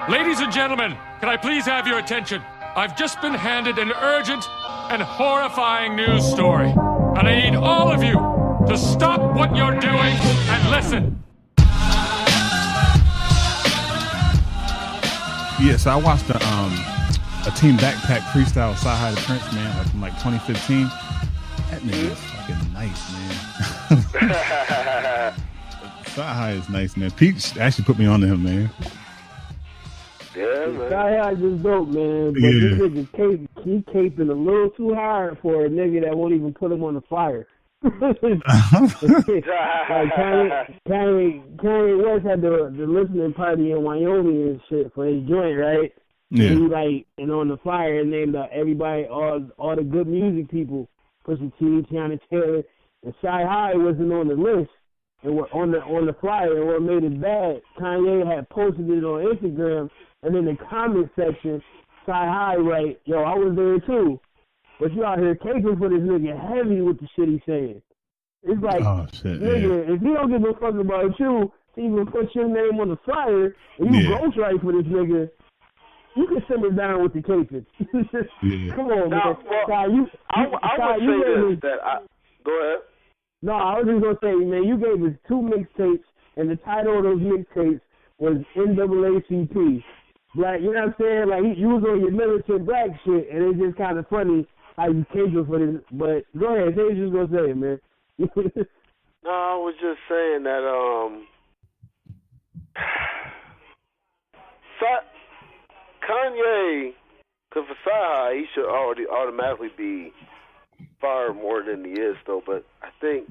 Ladies and gentlemen, can I please have your attention? I've just been handed an urgent and horrifying news story. And I need all of you to stop what you're doing and listen. Yeah, so I watched a Team Backpack freestyle Sci-Hi the Prince, man, like from 2015. That nigga is fucking nice, man. Sci-Hi is nice, man. Peach actually put me on to him, man. Yeah, man. Sci-Hi just dope, man. But this nigga he caping a little too hard for a nigga that won't even put him on the fire. Like Kanye West had the listening party in Wyoming and shit for his joint, right? Yeah. And on the flyer, it named everybody, all the good music people, Pusha T, Tiana Taylor, and Sci-Hi wasn't on the list, and were on the flyer. And what made it bad, Kanye had posted it on Instagram, and in the comment section, Sci-Hi write, "Yo, I was there too, but you out here caping for this nigga heavy with the shit he's saying." It's like, nigga, if he don't give a fuck about you, to even put your name on the flyer, and you ghostwrite for this nigga, you can simmer down with the caping. Come on, man. Go ahead. No, I was just gonna say, man, you gave us 2 mixtapes, and the title of those mixtapes was NAACP. Like, you know what I'm saying? Like, you was on your militant black shit, and it's just kind of funny how you caping for this. But go ahead, say what you was gonna say, man. No, I was just saying that Kanye, because for Sci-Hi, he should already automatically be fired more than he is, though. But I think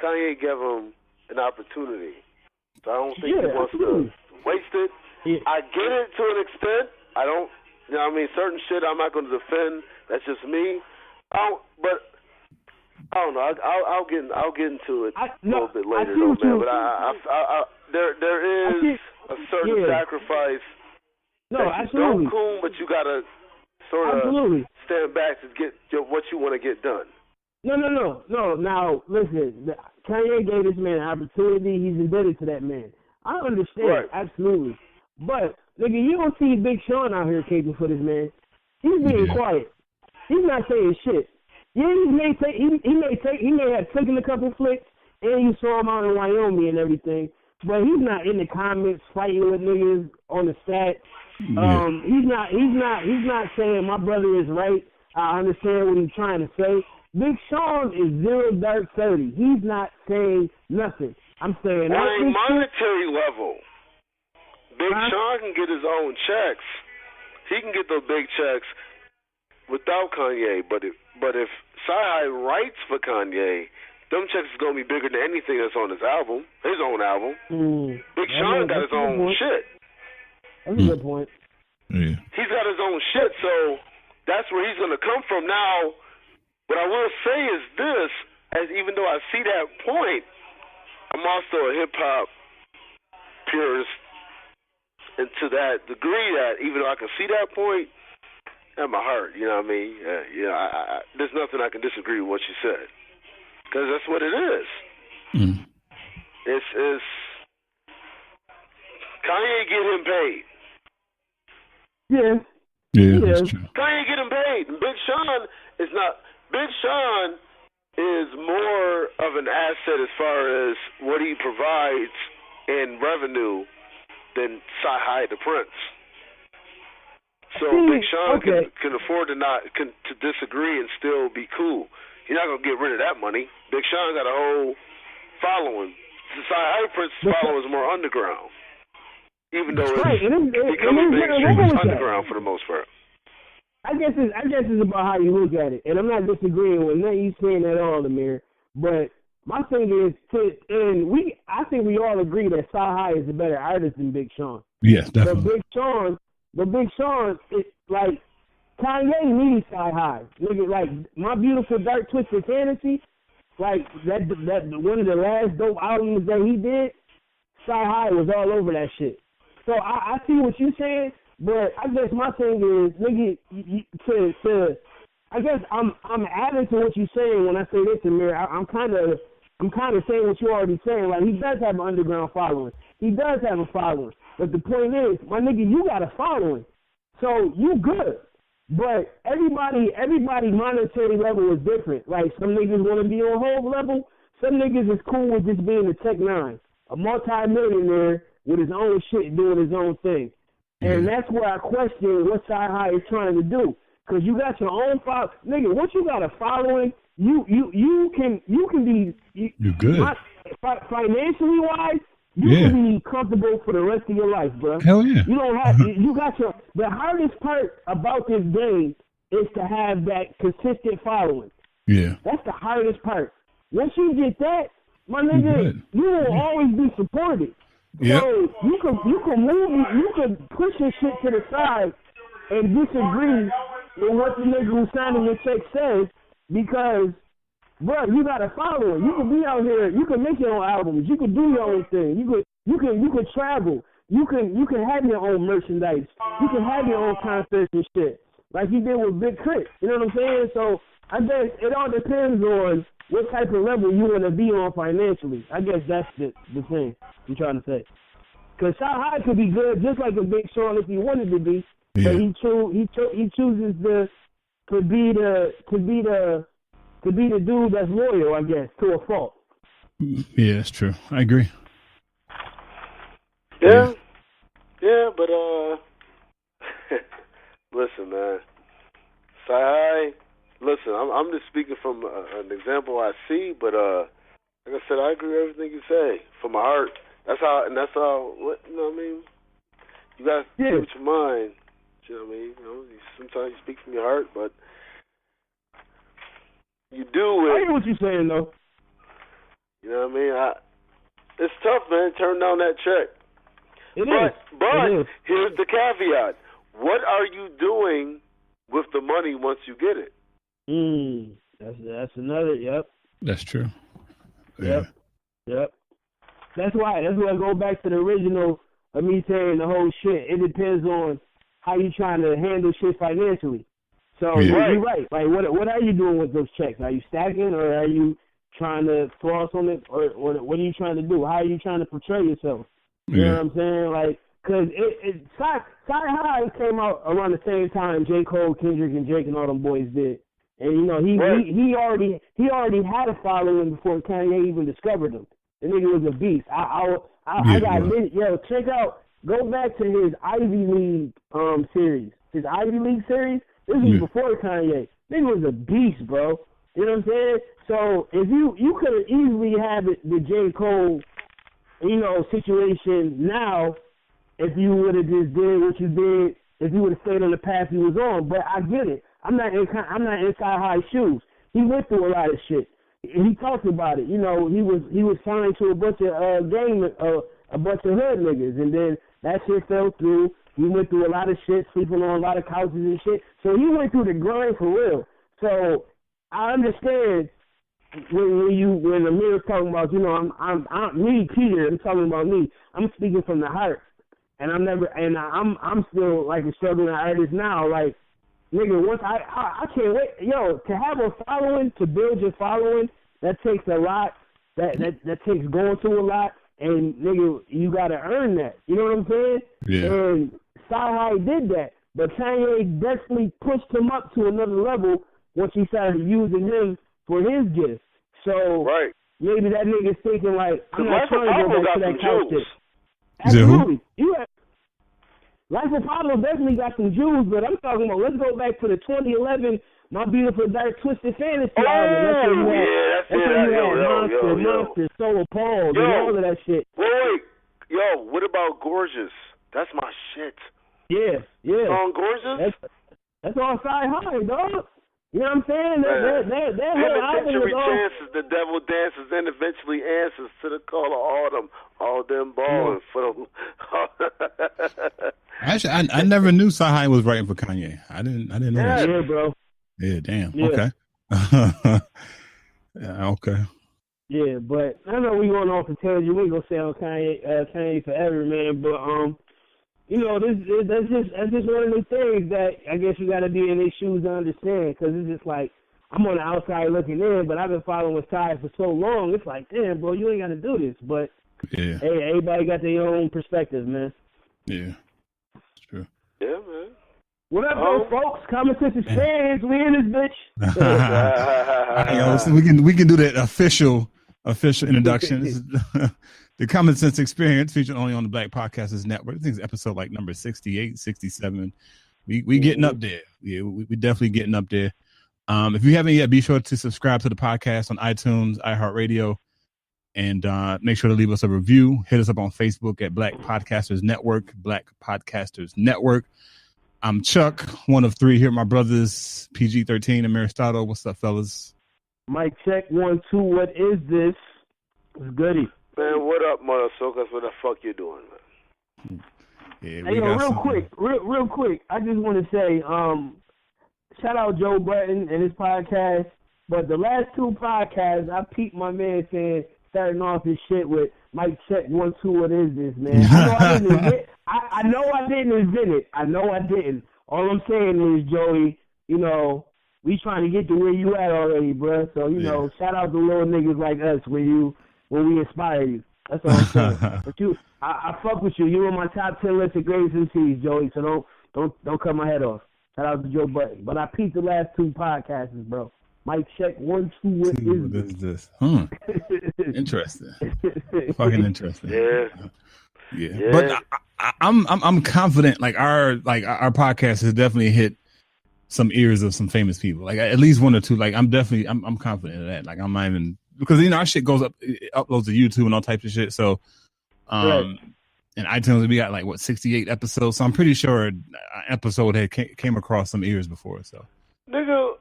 Kanye gave him an opportunity, so I don't think he wants to waste it. Yeah. I get it to an extent. I don't, you know what I mean? Certain shit I'm not going to defend. That's just me. But I don't know. I'll get into it a little bit later, though, man. But there is a certain sacrifice. No, absolutely. Don't cool, but you gotta sort of stand back to get what you want to get done. No. Now listen, Kanye gave this man an opportunity. He's indebted to that man. I understand, absolutely. But nigga, you don't see Big Sean out here caping for this man. He's being quiet. He's not saying shit. Yeah, he may have taken a couple flicks, and you saw him out in Wyoming and everything. But he's not in the comments fighting with niggas on the set. He's not saying my brother is right. I understand what he's trying to say. Big Sean is 0 dark 30. He's not saying nothing. I'm saying on a monetary level, Big Sean can get his own checks. He can get those big checks without Kanye. But if Sci-Hi writes for Kanye, them checks is gonna be bigger than anything that's on his own album. Big Sean got his own shit. That's a good point. Yeah. He's got his own shit, so that's where he's gonna come from. Now, what I will say is this: as even though I see that point, I'm also a hip hop purist, and to that degree that even though I can see that point, at my heart, you know what I mean? There's nothing I can disagree with what you said. Because that's what it is. It's Kanye get him paid. Yeah, that's true. Kanye get him paid. And Big Sean is not. Big Sean is more of an asset as far as what he provides in revenue than Sci-Hi the Prince. So Big Sean can afford to disagree and still be cool. He's not gonna get rid of that money. Big Sean got a whole following. Sci-Hi Prince's following is more underground, even though it's becoming mainstream. It's underground for the most part. I guess it's about how you look at it, and I'm not disagreeing with nothing you saying at all, Amir. But my thing is, I think we all agree that Sci-Hi is a better artist than Big Sean. Yes, definitely. But Big Sean, it's like Kanye needs Sci-Hi. Nigga, like My Beautiful Dark Twisted Fantasy, like that one of the last dope albums that he did, Sci-Hi was all over that shit. So I see what you're saying, but I guess my thing is, nigga, I guess I'm adding to what you're saying when I say this, Amir. I'm kind of saying what you're already saying. Like, he does have an underground following. He does have a following. But the point is, my nigga, you got a following, so you good. But everybody monetary level is different. Like some niggas want to be on whole level. Some niggas is cool with just being a Tech 9, a multi-millionaire with his own shit, doing his own thing. And that's where I question what Sci High is trying to do. Because you got your own follow, nigga. Once you got a following, you can be you're good. Financially wise, you can be comfortable for the rest of your life, bro. Hell yeah. You don't have you got your. The hardest part about this game is to have that consistent following. Yeah, that's the hardest part. Once you get that, my nigga, you will always be supported. Yep. So you can move, you can push your shit to the side and disagree with what the nigga who's signing your check says because, bro, you got a following. You can be out here. You can make your own albums. You can do your own thing. You can travel. You can have your own merchandise. You can have your own concerts and shit like you did with Big Crit. You know what I'm saying? So I guess it all depends on what type of level you want to be on financially. I guess that's the thing I'm trying to say. Because Sci High could be good just like a Big Sean if he wanted to be, but he chooses to be the dude that's loyal, I guess, to a fault. Yeah, that's true. I agree. Yeah, but listen, man, Sci High. Listen, I'm just speaking from an example I see, but like I said, I agree with everything you say from my heart. That's how, what, you know what I mean? You got to do with your mind. You know what I mean? You know, sometimes you speak from your heart, but you do it. I hear what you're saying, though. You know what I mean? It's tough, man, turn down that check. But here's the caveat. What are you doing with the money once you get it? That's another. Yep. That's true. Yeah. Yep. That's why I go back to the original of me saying the whole shit. It depends on how you trying to handle shit financially. So you're right. Like what are you doing with those checks? Are you stacking or are you trying to floss on it, or what are you trying to do? How are you trying to portray yourself? You know what I'm saying? Like, cause Sci High came out around the same time J. Cole, Kendrick, and Drake and all them boys did. And you know he already had a following before Kanye even discovered him. The nigga was a beast. I got admit, check out. Go back to his Ivy League series. His Ivy League series. This was before Kanye. Nigga was a beast, bro. You know what I'm saying? So if you could have easily had the J. Cole, situation now, if you would have just did what you did, if you would have stayed on the path he was on. But I get it. I'm not inside High shoes. He went through a lot of shit. He talked about it. You know, he was signed to a bunch of a bunch of hood niggas, and then that shit fell through. He went through a lot of shit, sleeping on a lot of couches and shit. So he went through the grind for real. So I understand when Amir's talking about, I'm me, Peter. I'm talking about me. I'm speaking from the heart, and I'm still like a struggling artist now. Like, nigga, once I can't wait, to have a following, to build your following, that takes a lot. That takes going through a lot, and nigga, you gotta earn that. You know what I'm saying? Yeah. And Sci-Hi did that, but Kanye definitely pushed him up to another level once he started using him for his gifts. So maybe that nigga's thinking like, I'm not trying to go back to that couch shit. Absolutely. Life of Pablo definitely got some Jews, but I'm talking about, let's go back to the 2011 My Beautiful Dark Twisted Fantasy album. That's where you had Monster, Soul of Paul, and all of that shit. Wait. Yo, what about Gorgeous? That's my shit. Yeah. On Gorgeous? That's all Sci-Hi, dog. You know what I'm saying? That Penitentiary chances, the devil dances, then eventually answers to the call of autumn. All them balling for them. Actually, I never knew Sci-Hi was writing for Kanye. I didn't know that. Yeah, bro. Yeah, damn. Yeah. Okay. Okay. Yeah, but I know we going off the tangent. We ain't gonna say on Kanye forever, man. But that's just one of the things that I guess you got to be in their shoes to understand, because it's just like, I'm on the outside looking in, but I've been following Ty for so long. It's like, damn, bro, you ain't got to do this. But hey, everybody got their own perspective, man. Yeah, it's true. Yeah, man. What up, though, folks? Common Sense Experience. We in this bitch. So we can do that official introduction. This is the Common Sense Experience, featured only on the Black Podcasters Network. I think it's episode like number 68, 67. We getting up there. Yeah, we definitely getting up there. If you haven't yet, be sure to subscribe to the podcast on iTunes, iHeartRadio, and make sure to leave us a review. Hit us up on Facebook at Black Podcasters Network, Black Podcasters Network. I'm Chuck, one of three here. My brothers, PG-13, Amir. What's up, fellas? Mic check 1 2. What is this? It's goody. Man, what up, motherfuckers? What the fuck you doing, man? Yeah, hey, yo, real quick. I just want to say, shout out Joe Button and his podcast. But the last 2 podcasts, I peeped my man saying, starting off his shit with Mic check 1 2. What is this, man? I know I didn't invent it. I know I didn't. All I'm saying is, Joey, you know, we trying to get to where you at already, bruh. So, you know, shout out to little niggas like us when we inspire you. That's all I'm saying. But I fuck with you. You on my top 10 list of greatest MCs, Joey. So don't cut my head off. Shout out to Joe Button. But I peeped the last 2 podcasts, bro. Mic check 1 2. What is this? Interesting. Fucking interesting. Yeah. But I'm confident. Like our podcast has definitely hit some ears of some famous people. Like at least 1 or 2. Like I'm confident of that. Like I'm not even, because you know our shit goes up, it uploads to YouTube and all types of shit. So and iTunes, we got like 68 episodes. So I'm pretty sure an episode had came across some ears before. So nigga,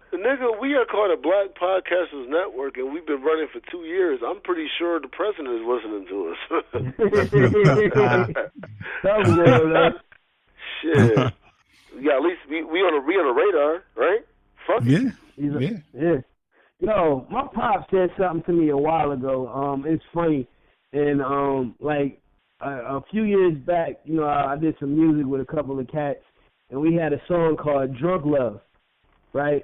we are called a Black Podcasters Network, and we've been running for 2 years. I'm pretty sure the president is listening to us. Shit. Yeah, at least we on the radar, right? Fuck yeah. Yeah. Yo, my pop said something to me a while ago. It's funny, and like a few years back, you know, I did some music with a couple of cats, and we had a song called "Drunk Love," right?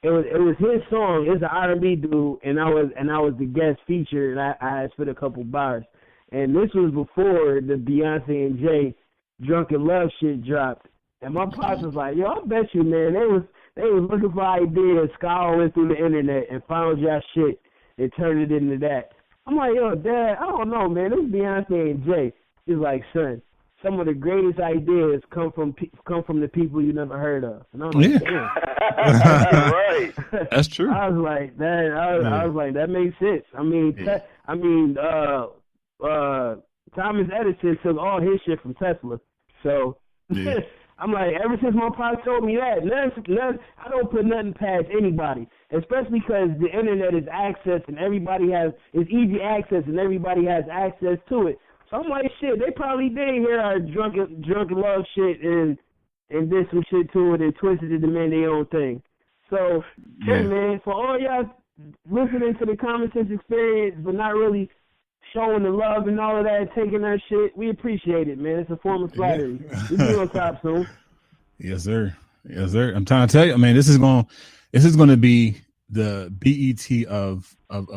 It was his song. It's an R&B dude, and I was the guest feature, and I had spit a couple bars. And this was before the Beyonce and Jay "Drunken Love" shit dropped. And my pops was like, "Yo, I bet you, man, they was looking for ideas, scouring through the internet, and found your shit and turned it into that." I'm like, "Yo, Dad, I don't know, man. This Beyonce and Jay." He's like, "Son, some of the greatest ideas come from the people you never heard of." And I was like, "Damn." Right. That's true. I was like, "That." I was like, "That makes sense." I mean, Thomas Edison took all his shit from Tesla, so. Yeah. I'm like, ever since my pops told me that, none, I don't put nothing past anybody, especially because the internet is access and it's easy access and everybody has access to it. So I'm like, shit, they probably did hear our drunken love shit and did some shit to it and twisted it to make their own thing. So, hey man, for all y'all listening to the Common Sense Experience but not really showing the love and all of that, taking our shit, we appreciate it, man. It's a form of flattery. We'll be on top soon. Yes, sir. I'm trying to tell you, man. This is going to be the BET of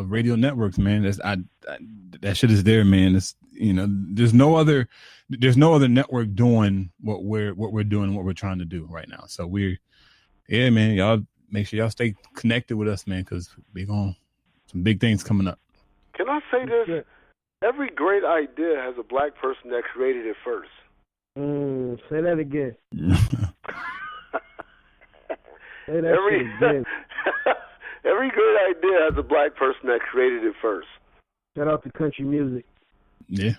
radio networks, man. That shit is there, man. It's, you know, there's no other network doing what we're doing, what we're trying to do right now. So man, y'all make sure y'all stay connected with us, man, because some big things coming up. Can I say this? Every great idea has a black person that created it first. Say that again. Every great idea has a black person that created it first. Shout out to country music. Yeah.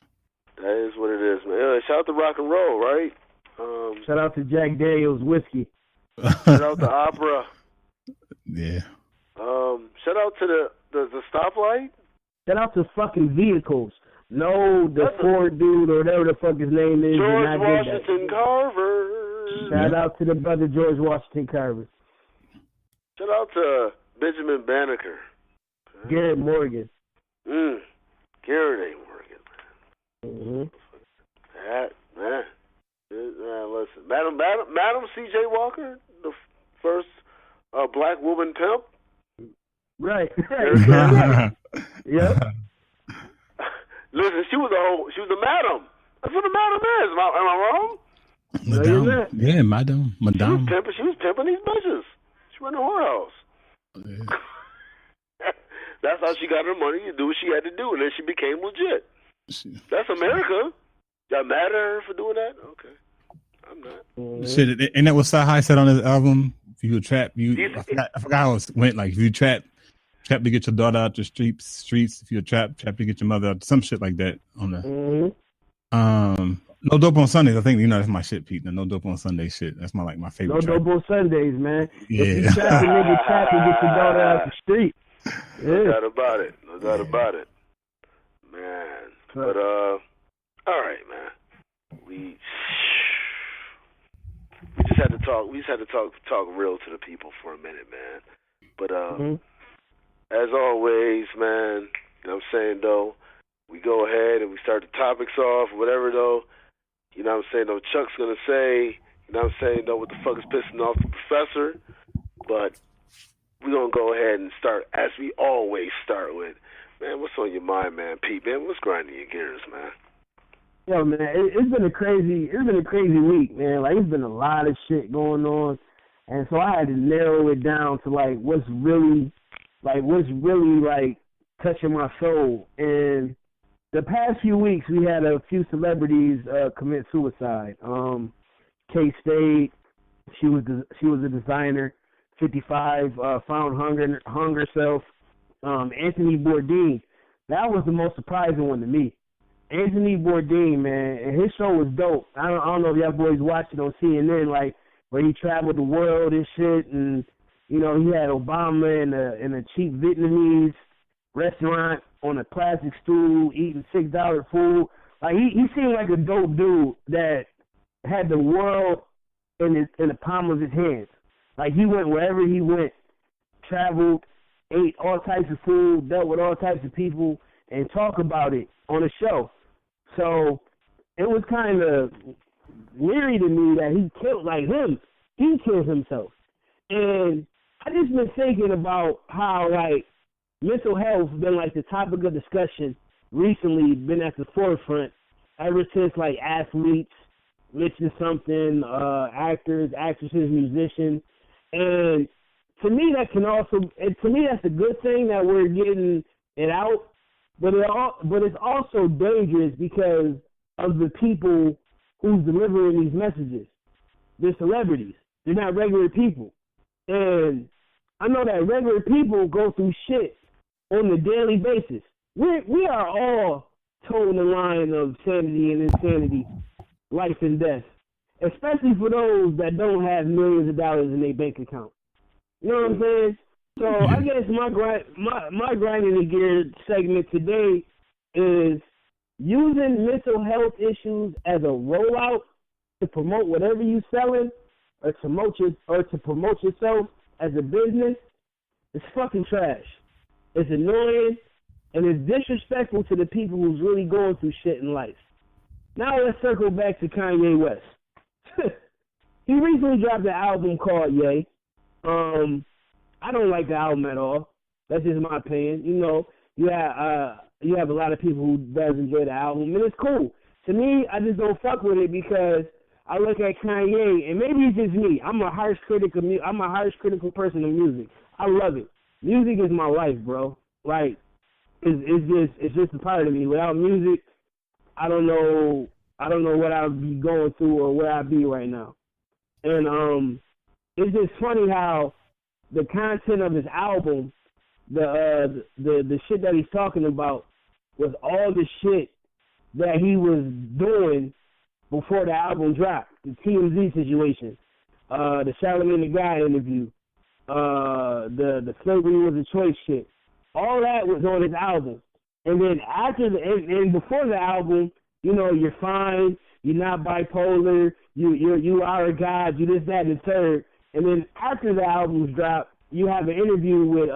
That is what it is, man. Shout out to rock and roll, right? Shout out to Jack Daniels whiskey. Shout out to opera. Yeah. Shout out to the stoplight. Shout out to fucking vehicles. No, the Ford dude or whatever the fuck his name is. George Washington Carver. Shout out to the brother George Washington Carver. Shout out to Benjamin Banneker. Garrett Morgan. Garrett A. Mm-hmm. Morgan. That, man. Listen. Madam C.J. Walker, the first black woman pimp. Right. Yep. Listen, she was a madam. That's what a madam is. Am I wrong? Madame. Yeah, madame. She was pimping these bitches. She went to her house. Yeah. That's how she got her money to do what she had to do, and then she became legit. That's America. Y'all mad at her for doing that? Okay. I'm not. Shit, ain't that what Sci-Hi said on his album? If you trap, I forgot how it went. Like, if you trap to get your daughter out the streets. If you trap to get your mother out, some shit like that on the. No Dope on Sundays. I think that's my shit, Pete. The No Dope on Sunday shit. That's my favorite. No Dope on Sundays, man. Yeah. If you trap a nigga, trap to get your daughter out the street. No doubt about it. No doubt about it, man. But all right, man. We just had to talk. We just had to talk real to the people for a minute, man. But as always, man, you know what I'm saying, though, we go ahead and we start the topics off, whatever, though. You know what I'm saying, though, Chuck's going to say, you know what I'm saying, though, what the fuck is pissing off the professor. But we're going to go ahead and start, as we always start with, man, what's on your mind, man, Pete, man? What's grinding your gears, man? Yo, man, it's been a crazy week, man. Like, it's been a lot of shit going on. And so I had to narrow it down to, like, what's really touching my soul. And the past few weeks, we had a few celebrities commit suicide. K-State, she was a designer, 55, found hung herself. Anthony Bourdain, that was the most surprising one to me. Anthony Bourdain, man, and his show was dope. I don't know if y'all boys watched it on CNN, like where he traveled the world and shit, and he had Obama in a cheap Vietnamese restaurant on a plastic stool eating $6 food. Like he seemed like a dope dude that had the world in the palm of his hands. Like he went wherever he went, traveled, ate all types of food, dealt with all types of people, and talk about it on a show. So it was kind of weird to me that he killed himself. And I just been thinking about how, like, mental health been, like, the topic of discussion recently, been at the forefront ever since, like, athletes mention something, actors, actresses, musicians. And to me, that's a good thing that we're getting it out. But it's also dangerous because of the people who's delivering these messages. They're celebrities. They're not regular people. And I know that regular people go through shit on a daily basis. We are all toeing the line of sanity and insanity, life and death, especially for those that don't have millions of dollars in their bank account. You know what I'm saying? So I guess my grinding the gear segment today is using mental health issues as a rollout to promote whatever you're selling or to promote yourself as a business. It's fucking trash. It's annoying and it's disrespectful to the people who's really going through shit in life. Now let's circle back to Kanye West. He recently dropped an album called Ye. I don't like the album at all. That's just my opinion. You have a lot of people who does enjoy the album, and it's cool. To me, I just don't fuck with it because I look at Kanye, and maybe it's just me. I'm a harsh critical person of music. I love it. Music is my life, bro. Like, it's just a part of me. Without music, I don't know what I would be going through or where I'd be right now. And it's just funny how the content of his album, the shit that he's talking about, was all the shit that he was doing before the album dropped. The TMZ situation, the Charlamagne the Guy interview, the slavery was a choice shit. All that was on his album. And then and before the album, you're fine, you're not bipolar, you are a god, you this, that, and the third. And then after the album's dropped, you have an interview with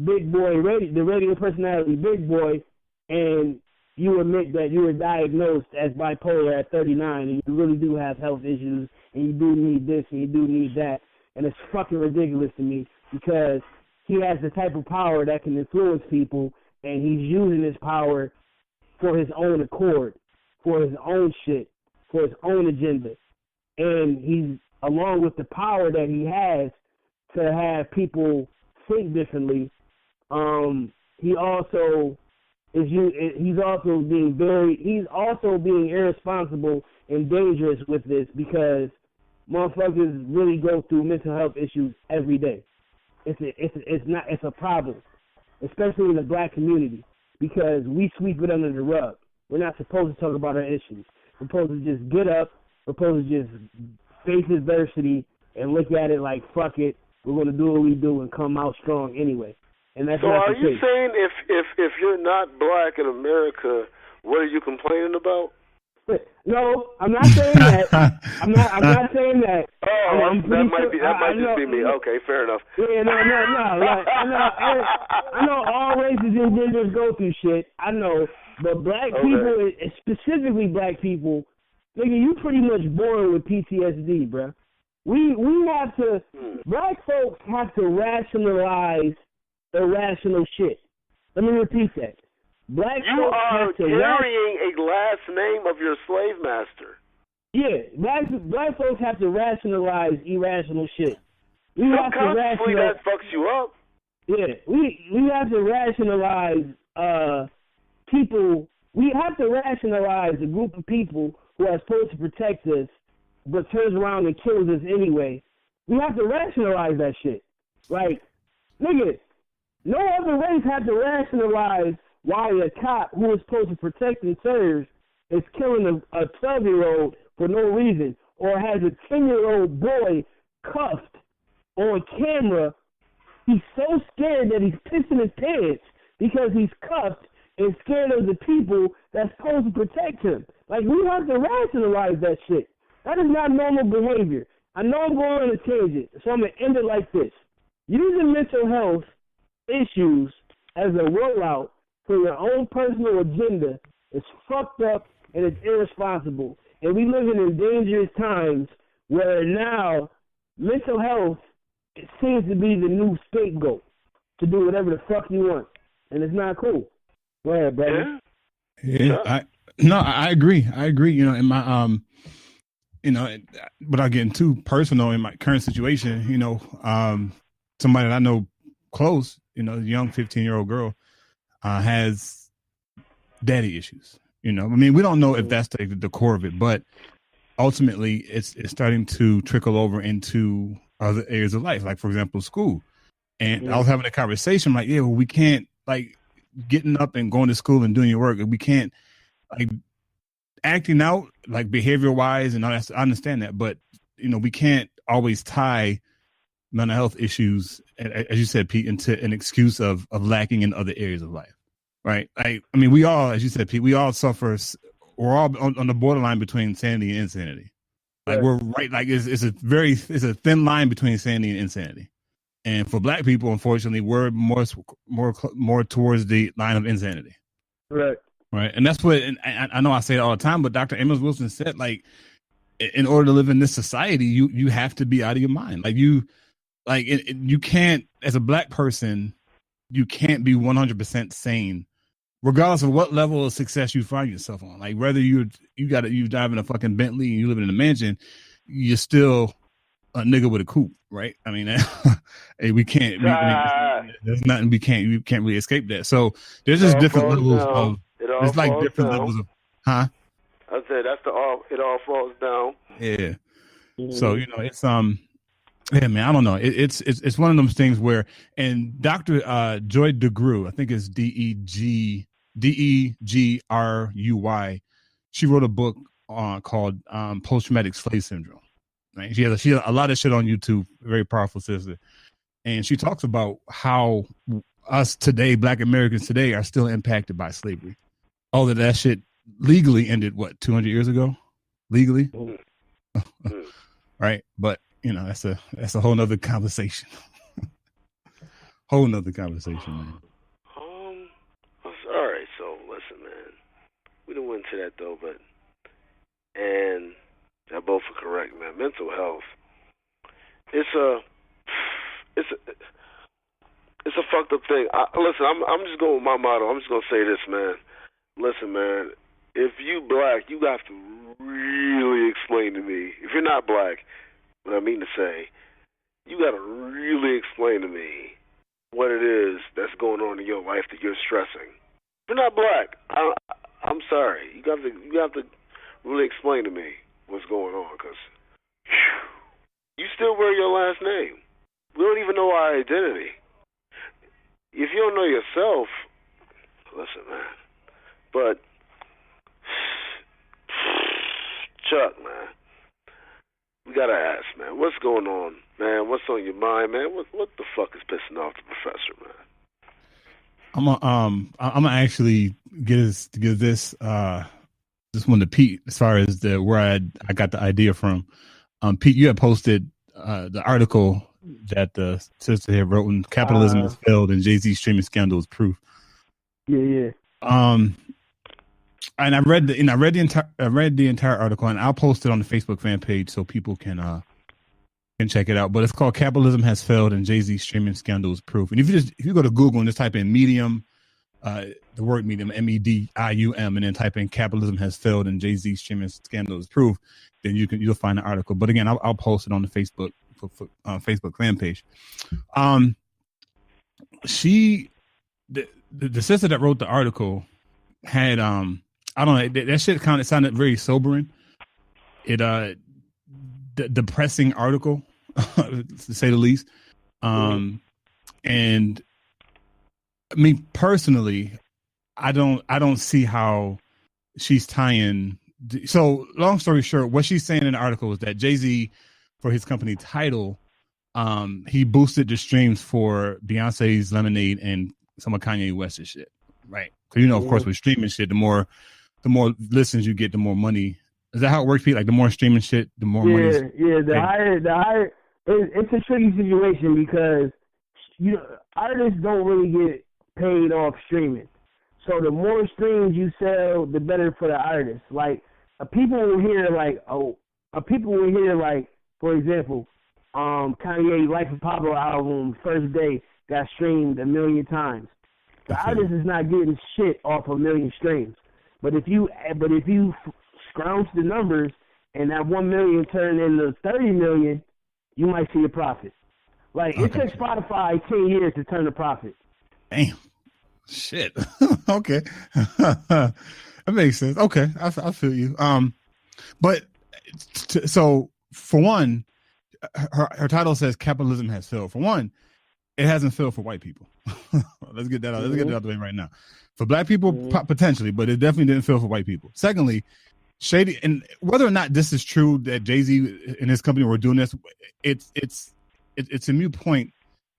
Big Boy, the radio personality Big Boy, and you admit that you were diagnosed as bipolar at 39, and you really do have health issues, and you do need this, and you do need that. And it's fucking ridiculous to me because he has the type of power that can influence people, and he's using his power for his own accord. for his own shit, for his own agenda. And he's, along with the power that he has to have people think differently, he's also being irresponsible and dangerous with this, because motherfuckers really go through mental health issues every day. It's a problem, especially in the black community, because we sweep it under the rug. We're not supposed to talk about our issues. We're supposed to just get up. We're supposed to just face adversity and look at it like, fuck it, we're going to do what we do and come out strong anyway. And that's so not are the you case. saying if you're not black in America, what are you complaining about? No, I'm not saying that. I'm not saying that. Oh, that might just be me. Okay, fair enough. Yeah, no. Like, I know all races and genders go through shit. I know, but black people, specifically black people, nigga, you pretty much born with PTSD, bruh. We have to. Black folks have to rationalize irrational shit. Let me repeat that. Black you folks are have to carrying a last name of your slave master. Yeah, black folks have to rationalize irrational shit. Subconsciously, that fucks you up. Yeah, we have to rationalize people. We have to rationalize a group of people who are supposed to protect us, but turns around and kills us anyway. We have to rationalize that shit. Like, nigga, no other race have to rationalize why a cop who is supposed to protect and serve is killing a 12-year-old for no reason, or has a 10-year-old boy cuffed on camera. He's so scared that he's pissing his pants because he's cuffed and scared of the people that's supposed to protect him. Like, we have to rationalize that shit. That is not normal behavior. I know I'm going on a tangent, so I'm going to end it like this. Using mental health issues as a rollout for your own personal agenda is fucked up and it's irresponsible. And we live in dangerous times where now mental health seems to be the new scapegoat to do whatever the fuck you want. And it's not cool. Go ahead, brother. Yeah, I agree. You know, in my you know, without getting too personal in my current situation, you know, somebody that I know close, you know, a young 15-year-old girl, has daddy issues. You know, I mean, we don't know if that's the core of it, but ultimately it's starting to trickle over into other areas of life, like, for example, school. And I was having a conversation like, yeah, well, we can't, like, getting up and going to school and doing your work, we can't, like, acting out, like, behavior wise and all that. I understand that, but, you know, we can't always tie mental health issues, as you said, Pete, into an excuse of lacking in other areas of life. Right. I mean, we all, as you said, Pete, we all suffer. We're all on the borderline between sanity and insanity. Like, we're right. Like, it's a thin line between sanity and insanity. And for black people, unfortunately, we're more towards the line of insanity. Right. Right. And that's what, and I know I say it all the time, but Dr. Amos Wilson said, like, in order to live in this society, you have to be out of your mind. Like, you can't, as a black person, you can't be 100% sane, regardless of what level of success you find yourself on. Like, whether you drive in a fucking Bentley and you live in a mansion, you're still a nigga with a coupe, right? I mean, we can't. There's nothing we can't. You can't really escape that. So there's just different levels of. It's like different levels of. Huh? I said it all falls down. Yeah. So, you know, it's yeah, man, I don't know. It's one of those things where, and Dr. Joy DeGruy, I think it's Degruy, she wrote a book called Post-Traumatic Slave Syndrome. Right? She has a lot of shit on YouTube, very powerful sister. And she talks about how us today, black Americans today, are still impacted by slavery. All of that shit legally ended, 200 years ago? Legally? Right? But, you know, that's a whole nother conversation. Whole nother conversation, man. All right, so listen, man. We didn't went into that though, and y'all both are correct, man. Mental health, it's a fucked up thing. Listen, I'm just going with my motto. I'm just gonna say this, man. Listen, man. if you black, you have to really explain to me. If you're not black, what I mean to say, you got to really explain to me what it is that's going on in your life that you're stressing. If you're not black, I'm sorry. You have to really explain to me what's going on, because you still wear your last name. We don't even know our identity. If you don't know yourself, listen, man. But Chuck, man, we gotta ask, man, what's going on, man? What's on your mind, man? What the fuck is pissing off the professor, man? I'm gonna actually give this one to Pete as far as where I got the idea from. Pete, you had posted the article that the sister here wrote, "When Capitalism has failed and Jay-Z streaming scandal is proof." Yeah. And I read the entire article, and I'll post it on the Facebook fan page so people can check it out. But it's called "Capitalism Has Failed and Jay-Z Streaming Scandal is Proof." And if you go to Google and just type in Medium, the word Medium, MEDIUM, and then type in "Capitalism Has Failed and Jay-Z Streaming Scandal is Proof," then you'll find the article. But again, I'll post it on the Facebook fan page. The sister that wrote the article had I don't know, that shit kind of sounded very sobering. The depressing article, to say the least. And I mean, personally, I don't see how she's tying. So long story short, what she's saying in the article is that Jay-Z, for his company Tidal, he boosted the streams for Beyonce's Lemonade and some of Kanye West's shit, right? Because of course, with streaming shit, the more listens you get, the more money. Is that how it works, Pete? Like the more streaming shit, the more money. Yeah. The higher. It's a tricky situation because artists don't really get paid off streaming. So the more streams you sell, the better for the artist. Like people will hear for example, Kanye Life of Pablo album first day got streamed 1 million times. The artist is not getting shit off 1 million streams. But if you scrounge the numbers and that 1 million turn into 30 million, you might see a profit. Like it took Spotify 10 years to turn a profit. Damn. Shit. Okay. That makes sense. Okay. I feel you. But so for one, her title says "Capitalism Has Failed." For one, it hasn't failed for white people. Let's get that out. Let's get that out of the way right now. For black people, potentially, but it definitely didn't fail for white people. Secondly, shady, and whether or not this is true that Jay-Z and his company were doing this, it's a moot point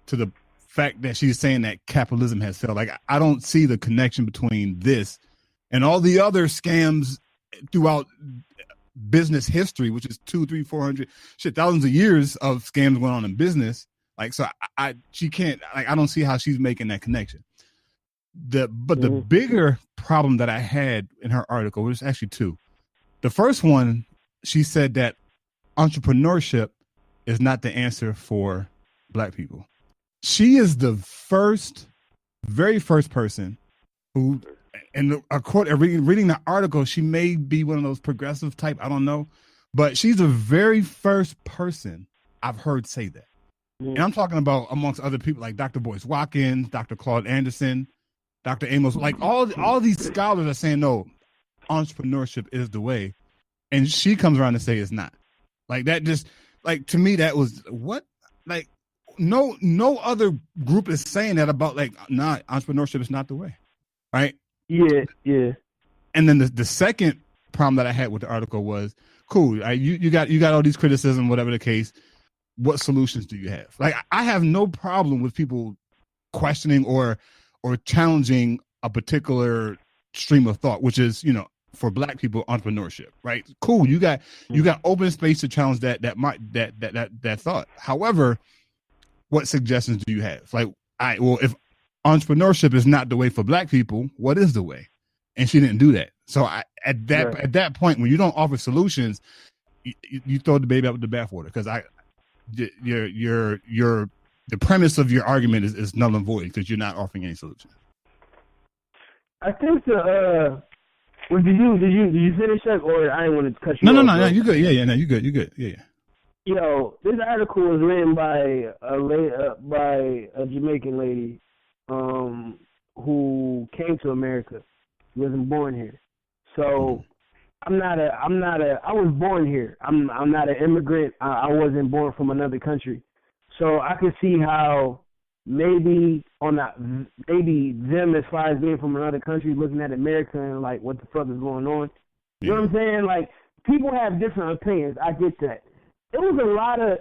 to the fact that she's saying that capitalism has failed. Like I don't see the connection between this and all the other scams throughout business history, which is 200, 300, 400, thousands of years of scams going on in business. Like, so she can't, like, I don't see how she's making that connection. The bigger problem that I had in her article was actually two. The first one, she said that entrepreneurship is not the answer for black people. She is the very first person who, and reading the article, she may be one of those progressive type, I don't know, but she's the very first person I've heard say that. And I'm talking about amongst other people like Dr. Boyce Watkins, Dr. Claude Anderson, Dr. Amos, like all these scholars are saying, no, entrepreneurship is the way. And she comes around and say it's not. Like that just, like, to me, that was what? Like, no other group is saying that about, like, nah, entrepreneurship is not the way. Right? Yeah. And then the second problem that I had with the article was, cool, you got all these criticism, whatever the case. What solutions do you have? Like, I have no problem with people questioning or challenging a particular stream of thought, which is, for black people, entrepreneurship, right? Cool. You got open space to challenge that thought. However, what suggestions do you have? Like, if entrepreneurship is not the way for black people, what is the way? And she didn't do that. So at that point, when you don't offer solutions, you throw the baby out with the bathwater, because the premise of your argument is null and void because you're not offering any solution. I think the Well, did you finish up, or I didn't want to cut you off? No, you good. Yeah, no, you good. Yeah. Yo, this article was written by a Jamaican lady, who came to America. She wasn't born here, so I was born here. I'm not an immigrant. I wasn't born from another country, so I could see how maybe them, as far as being from another country, looking at America and like, what the fuck is going on? You know what I'm saying? Like, people have different opinions. I get that. It was a lot of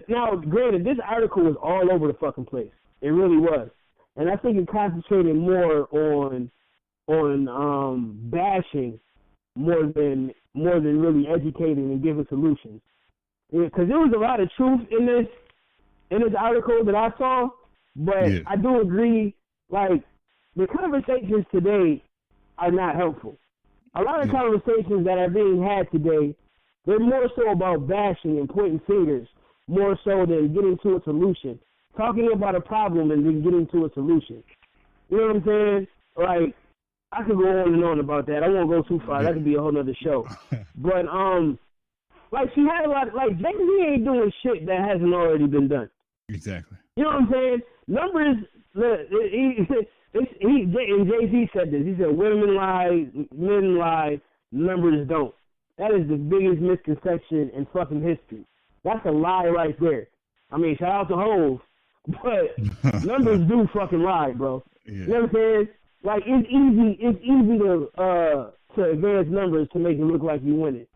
now, granted, this article was all over the fucking place. It really was. And I think it concentrated more on bashing more than really educating and giving solutions. Because there was a lot of truth in this article that I saw, but I do agree, like, the conversations today are not helpful. A lot of conversations that are being had today, they're more so about bashing and pointing fingers, more so than getting to a solution. Talking about a problem and then getting to a solution. You know what I'm saying? Like, I could go on and on about that. I won't go too far. That could be a whole other show. But, like, she had a lot, like, Jay-Z ain't doing shit that hasn't already been done. Exactly. You know what I'm saying? Numbers, and Jay-Z said this. He said, women lie, men lie, numbers don't. That is the biggest misconception in fucking history. That's a lie right there. I mean, shout out to Hov, but numbers do fucking lie, bro. Yeah. You know what I'm saying? Like, it's easy to advance numbers to make it look like you win it.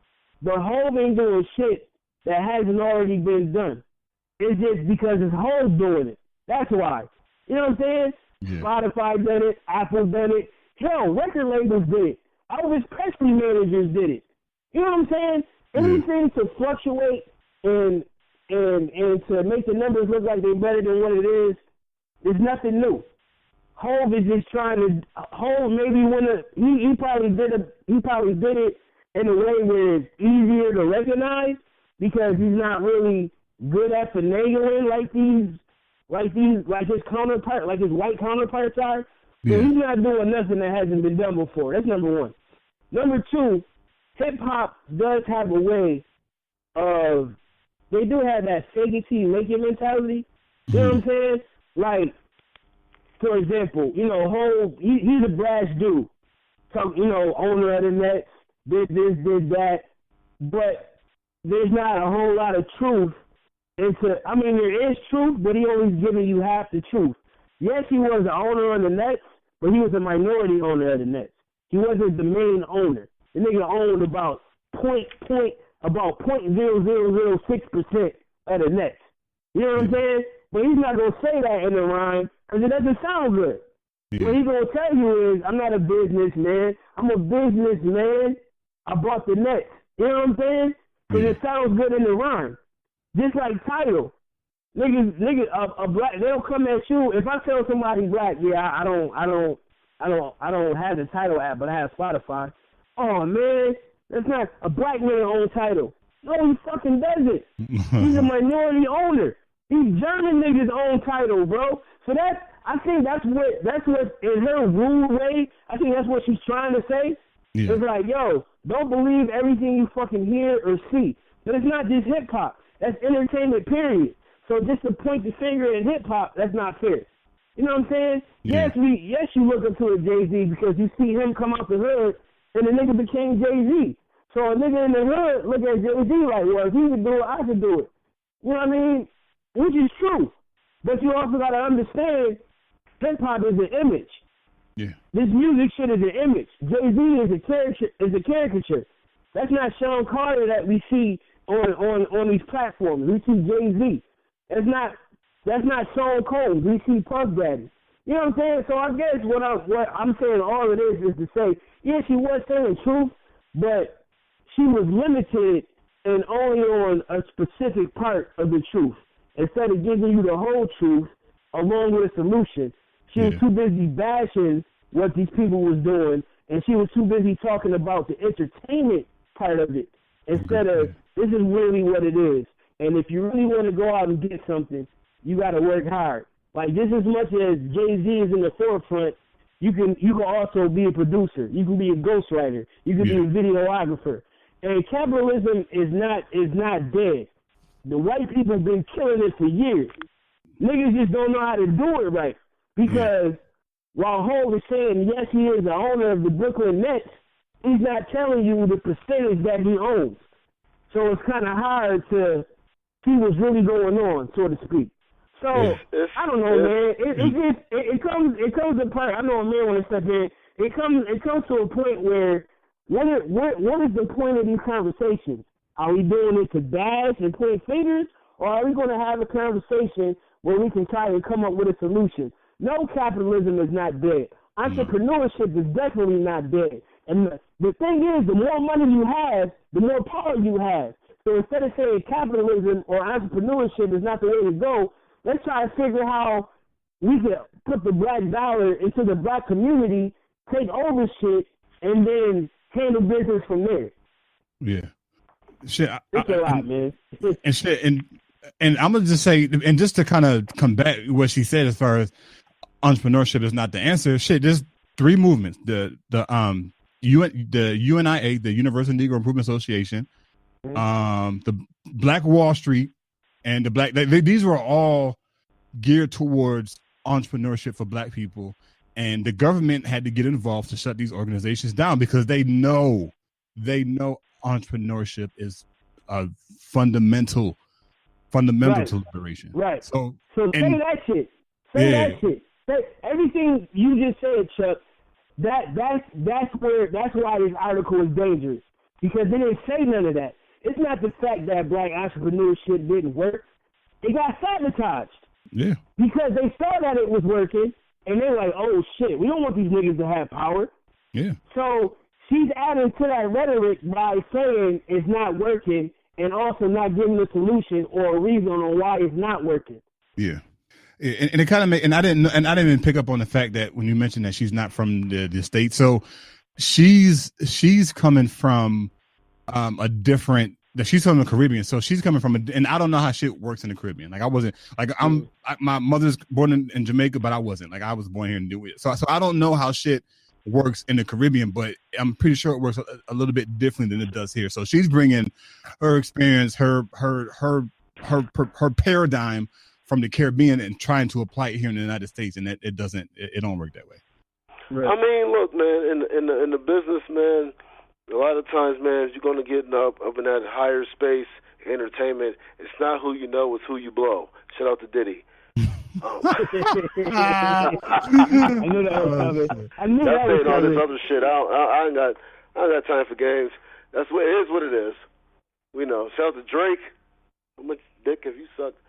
But Hov ain't doing shit that hasn't already been done. It's just because it's Hov doing it. That's why. You know what I'm saying? Yeah. Spotify did it. Apple did it. Hell, record labels did it. Elvis Presley managers did it. You know what I'm saying? Anything to fluctuate and to make the numbers look like they're better than what it is nothing new. Hov is just trying to. Hov maybe he probably did it in a way where it's easier to recognize because he's not really good at finagling like his counterpart, like his white counterparts are. So he's not doing nothing that hasn't been done before. That's number one. Number two, hip hop does have a way of, they do have that fake it till you make it mentality. You know what I'm saying? Like, for example, you know, Hov, he's a brash dude. So, you know, owner of the Nets, did this, did that. But there's not a whole lot of truth I mean, there is truth, but he only's giving you half the truth. Yes, he was the owner of the Nets, but he was a minority owner of the Nets. He wasn't the main owner. The nigga owned about 0.0006% of the Nets. You know what I'm saying? But he's not going to say that in the rhyme because it doesn't sound good. What he's going to tell you is, I'm not a businessman. I'm a businessman. I bought the Nets. You know what I'm saying? Because it sounds good in the rhyme. Just like title. Niggas, a black, they'll come at you. If I tell somebody black, I don't have the title app, but I have Spotify. Oh man, that's not a black man own title. No, he fucking doesn't. He's a minority owner. He's German niggas own title, bro. So I think that's what in her rude way, I think that's what she's trying to say. Yeah. It's like, yo, don't believe everything you fucking hear or see. But it's not just hip hop. That's entertainment, period. So just to point the finger at hip hop, that's not fair. You know what I'm saying? Yeah. Yes, you look up to a Jay-Z because you see him come out the hood and the nigga became Jay-Z. So a nigga in the hood look at Jay-Z like, well, if he could do it, I could do it. You know what I mean? Which is true. But you also got to understand, hip-hop is an image. Yeah. This music shit is an image. Jay-Z is a caricature. That's not Sean Carter that we see on these platforms. We see Jay-Z. That's not Sean Combs. We see Puff Daddy. You know what I'm saying? So I guess what I'm saying, all it is to say, yeah, she was saying truth, but she was limited and only on a specific part of the truth. Instead of giving you the whole truth along with a solution, she was too busy bashing what these people was doing, and she was too busy talking about the entertainment part of it instead of this is really what it is. And if you really want to go out and get something, you got to work hard. Like, just as much as Jay-Z is in the forefront, you can also be a producer. You can be a ghostwriter. You can be a videographer. And capitalism is not dead. The white people have been killing it for years. Niggas just don't know how to do it right. Because while Hov is saying, yes, he is the owner of the Brooklyn Nets, he's not telling you the percentage that he owns. So it's kind of hard to see what's really going on, so to speak. So, I don't know, man. It comes to part. I know Amir want to step in. It comes to a point where what is the point of these conversations? Are we doing it to bash and point fingers, or are we going to have a conversation where we can try to come up with a solution? No, capitalism is not dead. Entrepreneurship is definitely not dead. And the thing is, the more money you have, the more power you have. So instead of saying capitalism or entrepreneurship is not the way to go, let's try to figure how we can put the black dollar into the black community, take over shit, and then handle business from there. Yeah. Shit, it's a lot, man. And shit, and I'm gonna just say, and just to kind of combat what she said as far as entrepreneurship is not the answer. Shit, there's three movements: the UNIA, the Universal Negro Improvement Association, the Black Wall Street, and the Black. These were all geared towards entrepreneurship for Black people, and the government had to get involved to shut these organizations down because they know entrepreneurship is a fundamental to liberation. Right. So say that shit. Say that shit. Everything you just said, Chuck. That's why this article is dangerous, because they didn't say none of that. It's not the fact that black entrepreneurship didn't work. It got sabotaged. Yeah. Because they saw that it was working, and they're like, oh shit, we don't want these niggas to have power. Yeah. So she's adding to that rhetoric by saying it's not working and also not giving a solution or a reason on why it's not working. Yeah. And it kind of and I didn't even pick up on the fact that when you mentioned that she's not from the state, so she's coming from she's from the Caribbean, so she's coming from and I don't know how shit works in the Caribbean. Like I wasn't like my mother's born in Jamaica, but I wasn't like I was born here in New York, so I don't know how shit works in the Caribbean, but I'm pretty sure it works a little bit differently than it does here. So she's bringing her experience, her paradigm from the Caribbean and trying to apply it here in the United States, and it don't work that way. Right. I mean, look, man, in the business, man, a lot of times, man, you're going to get up in that higher space, entertainment. It's not who you know, it's who you blow. Shout out to Diddy. I knew that was coming. I knew that was saying all coming. this other shit. I ain't got time for games. That's what it is. What it is. We know. Shout out to Drake. How much dick have you sucked?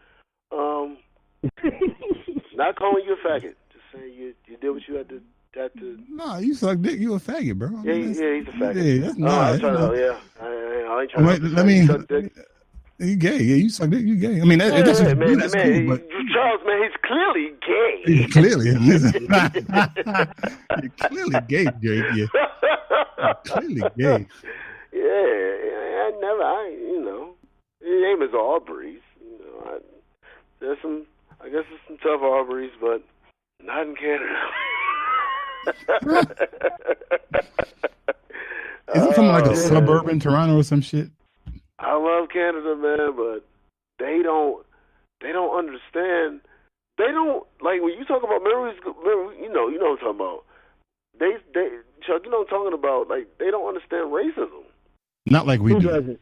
Not calling you a faggot. Just saying you did what you had to. No, you suck dick. You a faggot, bro. Yeah, he's a faggot. Yeah, that's nice. I ain't trying to suck dick. You gay? Yeah, you suck dick. You gay? I mean, that's cool, but Charles, man, he's clearly gay. He's clearly, you're clearly gay, Jake. Yeah, you're clearly gay. Yeah, his name is Aubrey's. There's some tough Aubreys, but not in Canada. Is it from like a suburban Toronto or some shit? I love Canada, man, but they don't understand. They don't like when you talk about memories. You know what I'm talking about. They Chuck, you know what I'm talking about. Like they don't understand racism. Not like we do. Doesn't?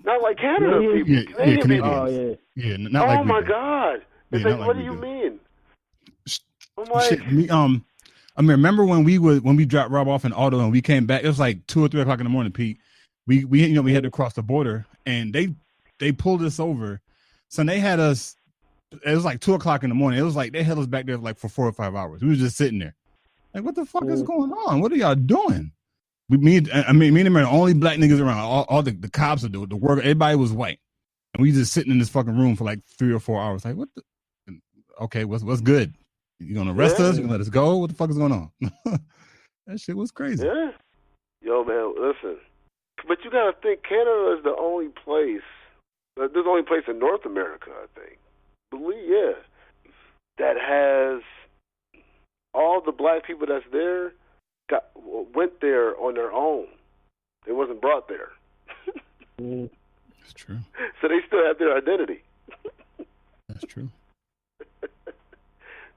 Not like Canada people. Canadians. People. Oh yeah. Yeah, not like we do. Oh my God! It's Yeah, like, what do you mean? I'm like, shit, I mean, remember when we dropped Rob off in auto and we came back? It was like 2 or 3 o'clock in the morning, Pete. We had to cross the border and they pulled us over. So they had us. It was like 2 o'clock in the morning. It was like they held us back there like for 4 or 5 hours. We were just sitting there, like, what the fuck is going on? What are y'all doing? Me and him are the only black niggas around. All the cops are the work. Everybody was white, and we just sitting in this fucking room for like 3 or 4 hours. Like, what the? Okay, what's good? You gonna arrest us? You gonna let us go? What the fuck is going on? That shit was crazy. Yeah. Yo, man, listen. But you gotta think Canada is the only place. There's the only place in North America, I think. That has all the black people that's there went there on their own. They wasn't brought there. That's true. So they still have their identity. That's true.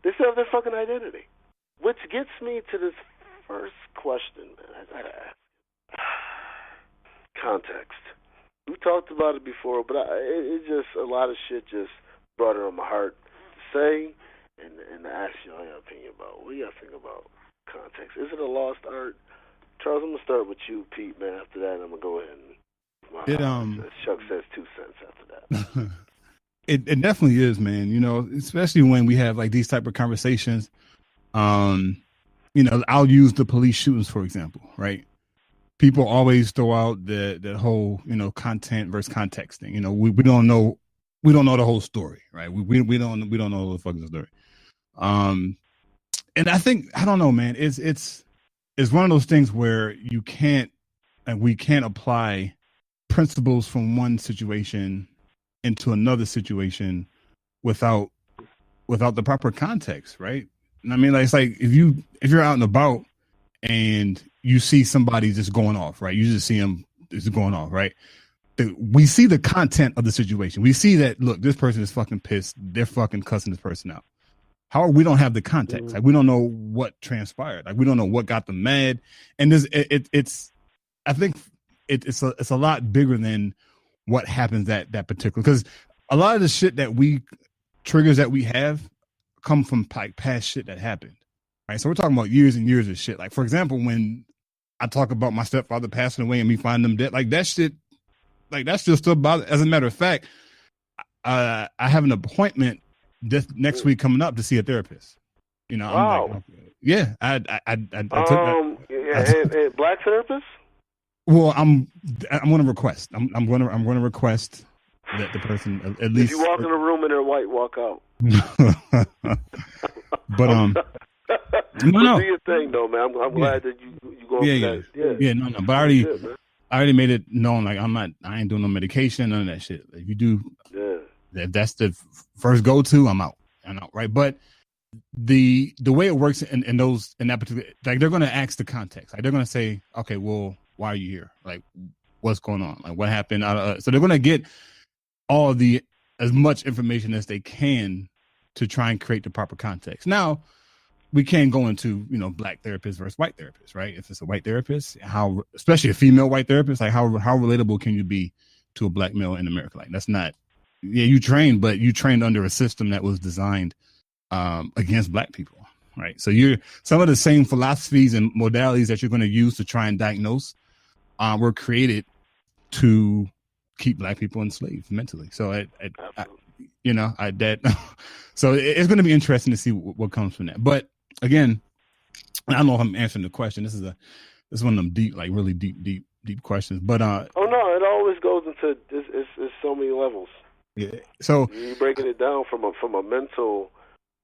They still have their fucking identity. Which gets me to this first question, man. I gotta ask. Context. We talked about it before, but it just, a lot of shit just brought it on my heart to say and to ask you all your opinion about. What do you think about context? Is it a lost art? Charles, I'm going to start with you, Pete, man. After that, I'm going to go ahead and Chuck says 2 cents after that. It definitely is, man. You know, especially when we have like these type of conversations. You know, I'll use the police shootings, for example, right? People always throw out that whole, you know, content versus context thing. You know, we don't know the whole story, right? We don't know the fucking story. And I don't know, man. It's one of those things where we can't apply principles from one situation into another situation without the proper context, right? And I mean, like, it's like if you're out and about and you see somebody just going off, right? You just see them just going off, right? We see the content of the situation. We see that, look, this person is fucking pissed. They're fucking cussing this person out. However, we don't have the context. Like, we don't know what transpired. Like, we don't know what got them mad. And I think it's a lot bigger than what happens that particular, because a lot of the shit triggers that we have come from like past shit that happened. Right. So we're talking about years and years of shit. Like, for example, when I talk about my stepfather passing away and me finding them dead, like that shit, like that's just still bothers. As a matter of fact, I have an appointment this next week coming up to see a therapist. You know, wow. I'm like, yeah, I took that. And black therapist? Well, I'm going to request. I'm going to request that the person at least. If you walk in a room and they're white, walk out. But no. Do your thing though, man. I'm glad that you go. Yeah. No. But I already made it known. Like, I ain't doing no medication, none of that shit. If you do, if that's the first go to, I'm out. Right. But the way it works in that particular, like, they're going to ask the context. Like, they're going to say, okay, well, why are you here? Like, what's going on? Like, what happened? So they're going to get as much information as they can to try and create the proper context. Now, we can't go into, you know, black therapists versus white therapists, right? If it's a white therapist, especially a female white therapist, like how relatable can you be to a black male in America? Like, that's not, you trained under a system that was designed against black people, right? So some of the same philosophies and modalities that you're going to use to try and diagnose were created to keep black people enslaved mentally. So so it's going to be interesting to see what comes from that. But again, I don't know if I'm answering the question. This is one of them deep, like really deep questions. But oh no, it always goes into it's so many levels. Yeah. So you're breaking it down from a mental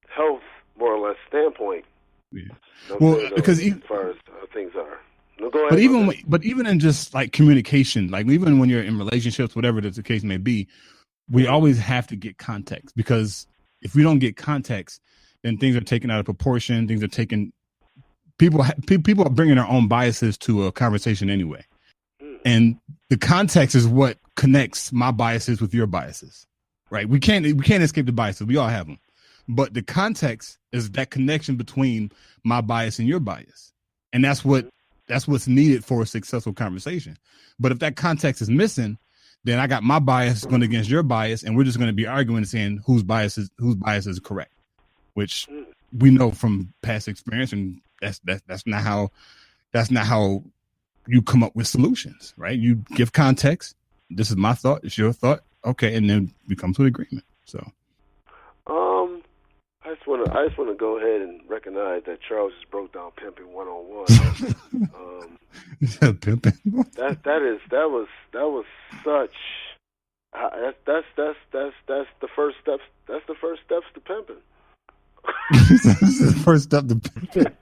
health, more or less, standpoint. Yeah. Well, because as far as how things are. No, go ahead. But even in just like communication, like even when you're in relationships, whatever the case may be, we always have to get context, because if we don't get context, then things are taken out of proportion. Things are taken. People are bringing their own biases to a conversation anyway, and the context is what connects my biases with your biases, right? We can't escape the biases. We all have them, but the context is that connection between my bias and your bias, and that's what's needed for a successful conversation. But if that context is missing, then I got my bias going against your bias, and we're just going to be arguing and saying whose bias is correct, which we know from past experience, and that's not how you come up with solutions, right? You give context. This is my thought. It's your thought. Okay, and then we come to an agreement. So, I just want to go ahead and recognize that Charles just broke down pimping 101. Pimping. That was such. That's the first steps. That's the first steps to pimping. This is the first step to pimping.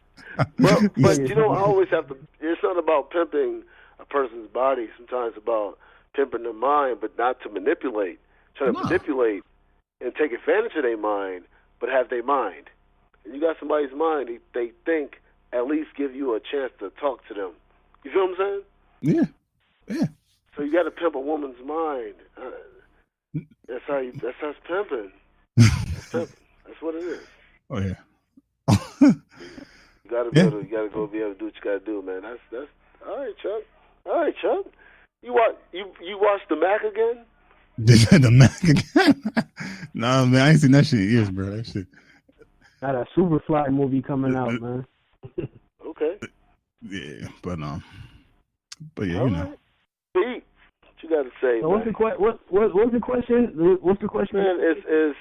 But you don't always have to. It's not about pimping a person's body. Sometimes about pimping their mind, but not to manipulate. Trying to manipulate and take advantage of their mind, but have their mind. and you got somebody's mind, they think at least give you a chance to talk to them. You feel what I'm saying? Yeah. So you got to pimp a woman's mind. That's how it's pimping. That's pimping. That's what it is. Oh yeah. You gotta be able to, go be able to do what you gotta do, man. That's all right, Chuck. All right, Chuck. You watched the Mac again? The Mac again? No, man, I ain't seen that shit in years, bro. That shit. Got a Superfly movie coming out, man. Okay. Yeah, but yeah, all you know. Right. Pete, what you got to say? So man? what's the question? What's the question? Man, is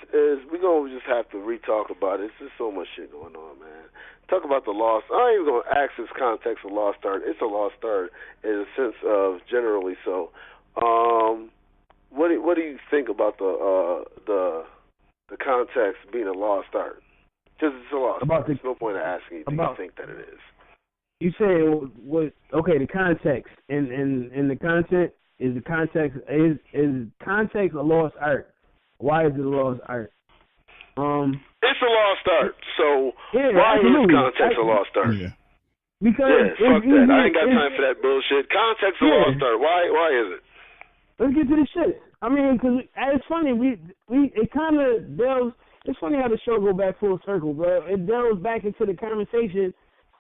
we gonna just have to re-talk about it. There's just so much shit going on, man. Talk about the lost. I ain't even gonna ask this context of lost start. It's a lost start in a sense of generally. So, what do you think about the context being a lost start? Just it's a lost start. There's no point in asking you. Do you think that it is? You say what? Okay, the context and the content is the context is context a lost art? Why is it a lost art? It's a lost art. So yeah, why absolutely. is context a lost art? Yeah. Because fuck that. I ain't got time for that bullshit. Context a lost art. Why is it? Let's get to the shit. I mean, because it's funny. It kind of delves. It's funny how the show go back full circle, bro. It delves back into the conversation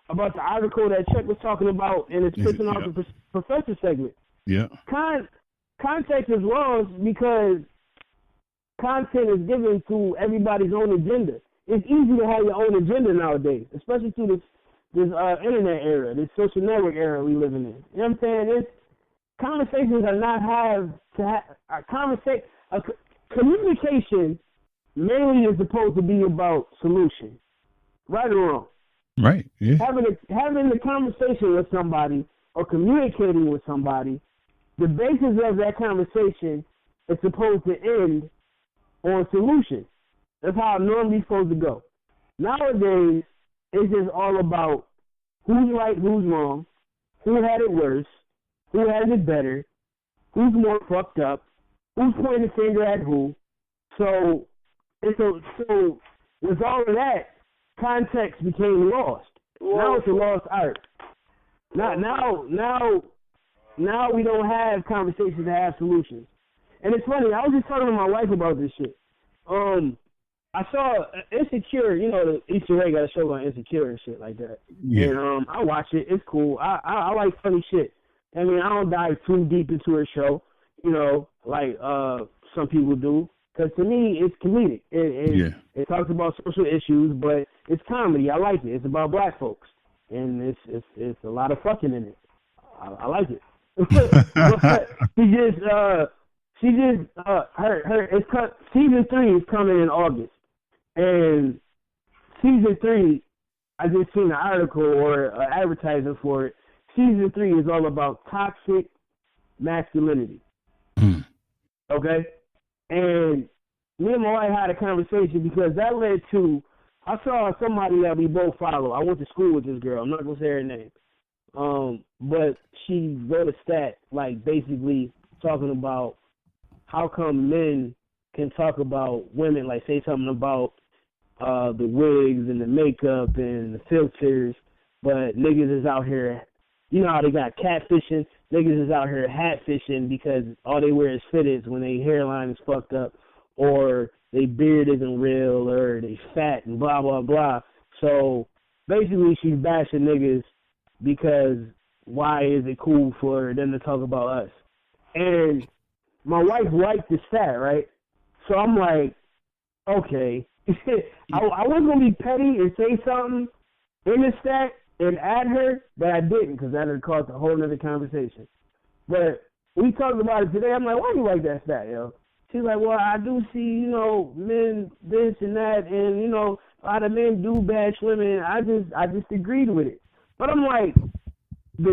about the article that Chuck was talking about in his pissing off the professor segment. Yeah. Context is lost because content is given to everybody's own agenda. It's easy to have your own agenda nowadays, especially through this internet era, this social network era we living in. You know what I'm saying? Conversations are not communication mainly is supposed to be about solution, right or wrong. Right. Yeah. Having a conversation with somebody or communicating with somebody, the basis of that conversation is supposed to end on solution. That's how it normally supposed to go. Nowadays, it's just all about who's right, who's wrong, who had it worse, who has it better, who's more fucked up, who's pointing the finger at who. So with all of that, context became lost. Now it's a lost art. Now we don't have conversations to have solutions. And it's funny, I was just talking to my wife about this shit. I saw Insecure, you know, the Easter Ray got a show on Insecure and shit like that. Yeah. And I watch it. It's cool. I like funny shit. I mean, I don't dive too deep into her show, you know, like some people do. Because to me, it's comedic. It talks about social issues, but it's comedy. I like it. It's about black folks. And it's a lot of fucking in it. I like it. But season 3 is coming in August. And season 3, I just seen an article or an advertisement for it. Season 3 is all about toxic masculinity. Okay? And me and my wife had a conversation because that led to, I saw somebody that we both follow. I went to school with this girl. I'm not going to say her name. But she wrote a stat, like basically talking about how come men can talk about women, like say something about the wigs and the makeup and the filters, but niggas is out here, you know how they got catfishing? Niggas is out here hatfishing because all they wear is fitteds when their hairline is fucked up or their beard isn't real or they fat and blah, blah, blah. So basically she's bashing niggas because why is it cool for them to talk about us? And my wife liked the stat, right? So I'm like, okay. I was going to be petty and say something in the stat and add her, but I didn't because that would cause a whole other conversation. But we talked about it today. I'm like, why do you like that stat, yo? She's like, well, I do see, you know, men this and that, and, you know, a lot of men do bash women. I just agreed with it. But I'm like, the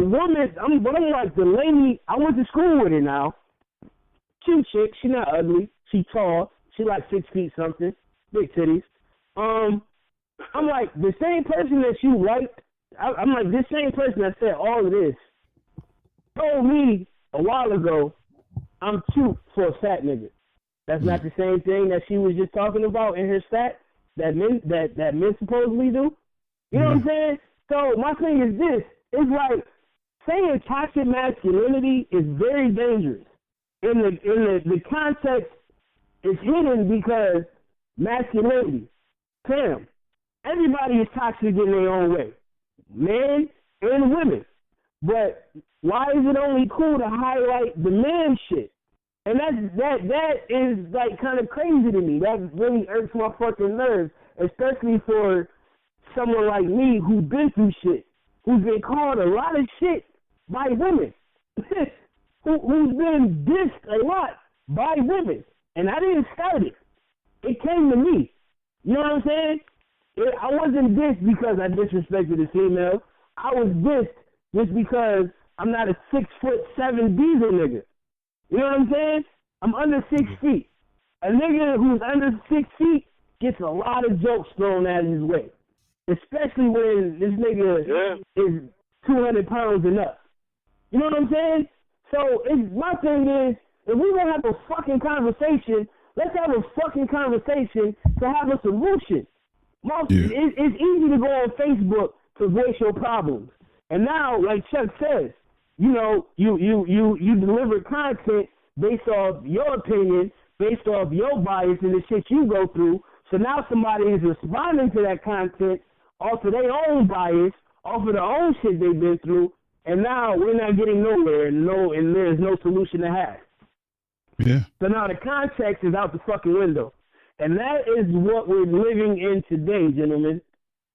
lady, I went to school with her now. Cute chick, she not ugly. She tall. She like 6 feet something. Big titties. I'm like, the same person that you liked, I'm like, this same person that said all of this told me a while ago I'm cute for a fat nigga. That's not the same thing that she was just talking about in her stat. that men supposedly do. You know what I'm saying? So my thing is this: it's like saying toxic masculinity is very dangerous. In the context, it's hidden because masculinity. Sam, everybody is toxic in their own way, men and women. But why is it only cool to highlight the man shit? And that is like kind of crazy to me. That really irks my fucking nerves, especially for someone like me who's been through shit, who's been called a lot of shit by women, who's been dissed a lot by women. And I didn't start it. It came to me. You know what I'm saying? I wasn't dissed because I disrespected a female. I was dissed just because I'm not a 6'7" diesel nigga. You know what I'm saying? I'm under 6 feet. A nigga who's under 6 feet gets a lot of jokes thrown at his way, especially when this nigga is 200 pounds and up. You know what I'm saying? So my thing is, if we're going to have a fucking conversation, let's have a fucking conversation to have a solution. It's easy to go on Facebook to voice your problems. And now, like Chuck says, you know, you deliver content based off your opinion, based off your bias and the shit you go through. So now somebody is responding to that content off of their own bias, off of their own shit they've been through, and now we're not getting nowhere, and there's no solution to have. Yeah. So now the context is out the fucking window. And that is what we're living in today, gentlemen.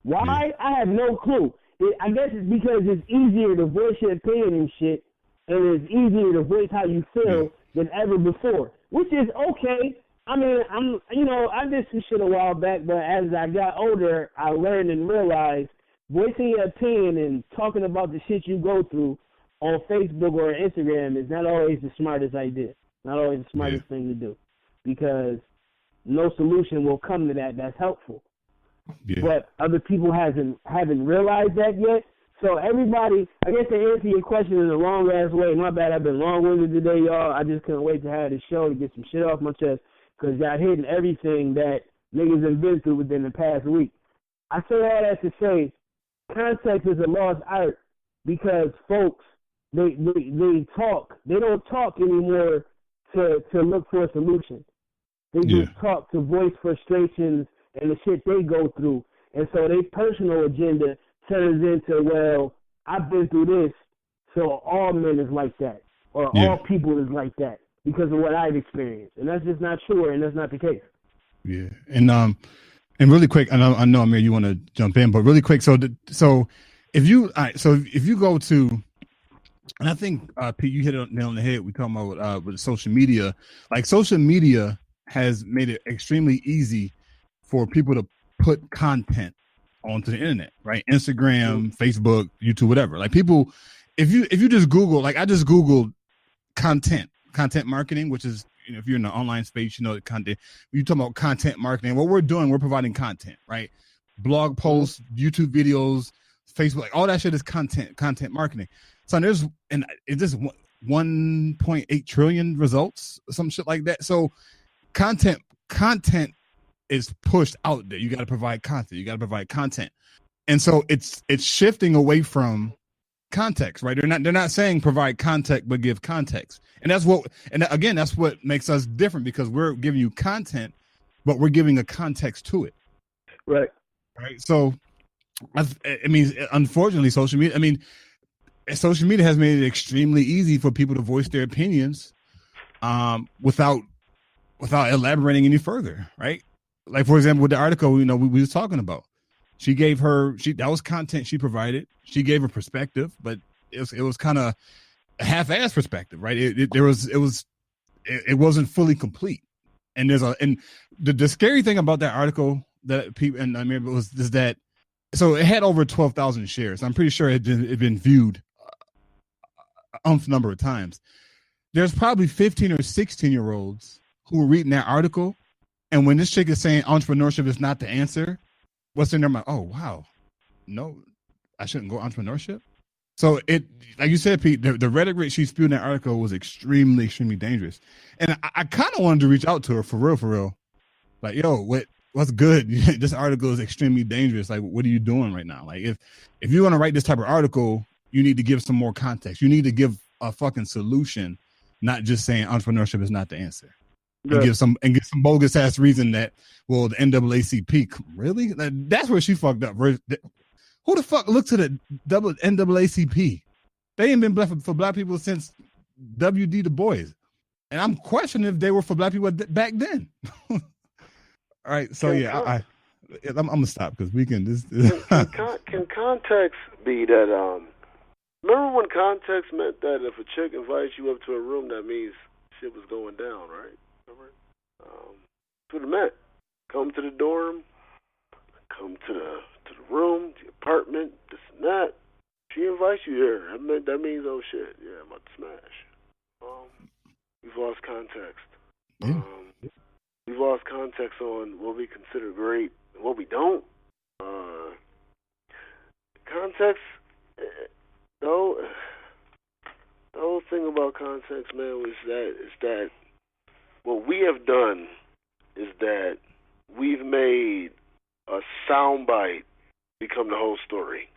Why? Yeah. I have no clue. I guess it's because it's easier to voice your opinion and shit, and it's easier to voice how you feel than ever before, which is okay. I mean, I did some shit a while back, but as I got older, I learned and realized voicing your opinion and talking about the shit you go through on Facebook or Instagram is not always the smartest idea, not always the smartest thing to do, because no solution will come to that that's helpful. Yeah. But other people haven't realized that yet. So everybody, I guess to answer your question in a long-ass way, my bad, I've been long-winded today, y'all. I just couldn't wait to have this show to get some shit off my chest because y'all hitting everything that niggas have been through within the past week. I say all that to say context is a lost art because folks, they talk. They don't talk anymore to look for a solution. They just talk to voice frustrations and the shit they go through. And so their personal agenda turns into, well, I've been through this, so all men is like that, or all people is like that because of what I've experienced. And that's just not true, and that's not the case. Yeah. And really quick, I know Amir, you want to jump in, but really quick. So if you go to, and I think Pete, you hit it nail on the head. We talking about with social media. Like social media has made it extremely easy for people to put content onto the internet, right? Instagram, Facebook, YouTube, whatever. Like people, if you just Google, like I just Googled content marketing, which is, if you're in the online space, content. You talk about content marketing. What we're doing, we're providing content, right? Blog posts, YouTube videos, Facebook, like all that shit is content marketing. So is this 1.8 trillion results, some shit like that. So content is pushed out there. You got to provide content. And so it's shifting away from context, right? They're not saying provide context, but give context. And that's what makes us different, because we're giving you content, but we're giving a context to it. Right. So, I mean, unfortunately, social media has made it extremely easy for people to voice their opinions, without elaborating any further, right? Like, for example, with the article, we was talking about, that was content she provided. She gave a perspective, but it was kind of a half-assed perspective, right? It wasn't fully complete. And the scary thing about that article that people and Amir is that, so it had over 12,000 shares. I'm pretty sure it had been viewed number of times. There's probably 15 or 16-year-olds who were reading that article, and when this chick is saying entrepreneurship is not the answer, what's in their mind? Oh, wow. No, I shouldn't go entrepreneurship. So like you said, Pete, the rhetoric she spewed in that article was extremely, extremely dangerous. And I kind of wanted to reach out to her for real. Like, yo, what's good? This article is extremely dangerous. Like, what are you doing right now? Like, if you want to write this type of article, you need to give some more context. You need to give a fucking solution, not just saying entrepreneurship is not the answer. And give some bogus ass reason that, well, the NAACP, really? That's where she fucked up. Who the fuck looked to the NAACP? They ain't been for black people since W.D. Du Bois. And I'm questioning if they were for black people back then. All right, so I'm gonna stop because we can. Can context be that? Remember when context meant that if a chick invites you up to a room, that means shit was going down, right? Remember? That's what it meant. Come to the dorm, come to the room, the apartment, this and that. She invites you there. That means, oh shit, yeah, I'm about to smash. We've lost context. We've lost context on what we consider great and what we don't. Context, though, the whole thing about context, man, is that what we have done is that we've made a soundbite become the whole story.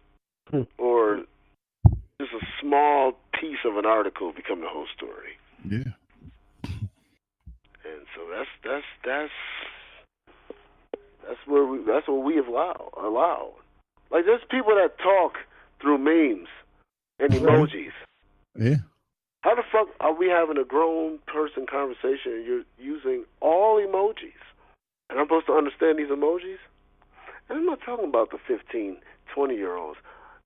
Or just a small piece of an article become the whole story. Yeah. And so that's what we have allowed. Like, there's people that talk through memes and emojis. Yeah. How the fuck are we having a grown person conversation and you're using all emojis? And I'm supposed to understand these emojis? And I'm not talking about the 15, 20-year-olds.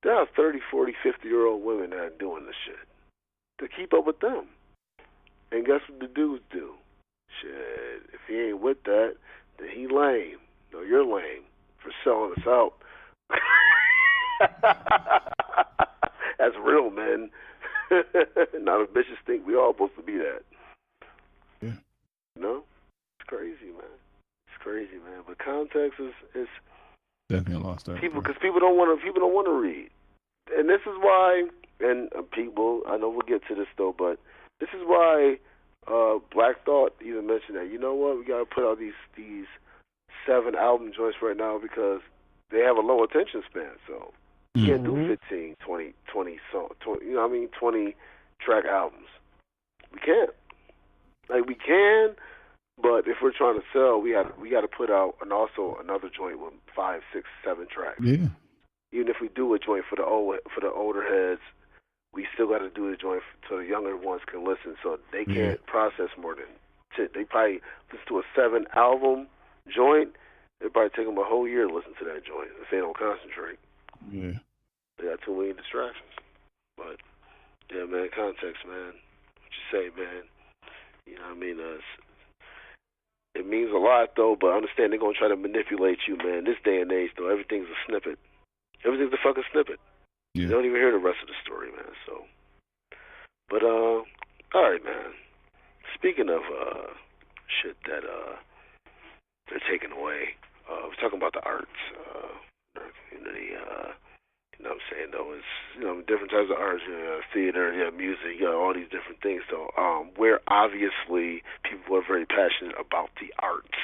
There are 30, 40, 50-year-old women that are doing this shit to keep up with them. And guess what the dudes do? Shit, if he ain't with that, then he lame. No, you're lame for selling us out. That's real, man. Not if bitches think we all supposed to be that. Yeah. You know? It's crazy, man. It's crazy, man. But context is definitely lost that. Because people don't want to read. And this is why, and people, I know we'll get to this though, but this is why Black Thought even mentioned that, you know what, we got to put out these 7 album joints right now because they have a low attention span, so you can't do 15, 20 songs, 20 track albums. We can't. Like, we can, but if we're trying to sell, we got to put out also another joint with 5, 6, 7 tracks. Yeah. Even if we do a joint for the older heads, we still got to do the joint so the younger ones can listen. So they can't process more than 10. They probably listen to a 7 album joint. It probably take them a whole year to listen to that joint if they don't concentrate. Yeah. They got too many distractions. But yeah, man, context, man. What you say, man? You know what I mean? It means a lot, though, but understand they're going to try to manipulate you, man. This day and age, though, everything's a snippet. Everything's a fucking snippet. Yeah. You don't even hear the rest of the story, man. So, but, all right, man. Speaking of shit that they're taking away, we're talking about the arts, our community, you know what I'm saying, though, it's, you know, different types of arts, theater, music, all these different things. So, where obviously people are very passionate about the arts.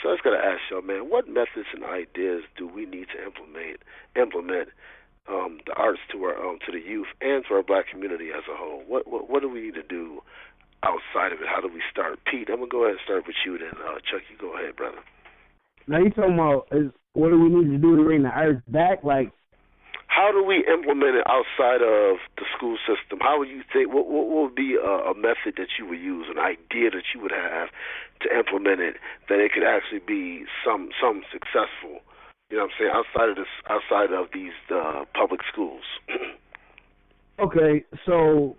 So I just got to ask y'all, man, what methods and ideas do we need to implement the arts to the youth and to our Black community as a whole? What do we need to do outside of it? How do we start? Pete, I'm going to go ahead and start with you then. Chuck, you go ahead, brother. Now you talking about what do we need to do to bring the arts back? Like, how do we implement it outside of the school system? How would you think, what would be a method that you would use, an idea that you would have to implement it, that it could actually be some successful, you know what I'm saying, outside of these public schools? Okay, so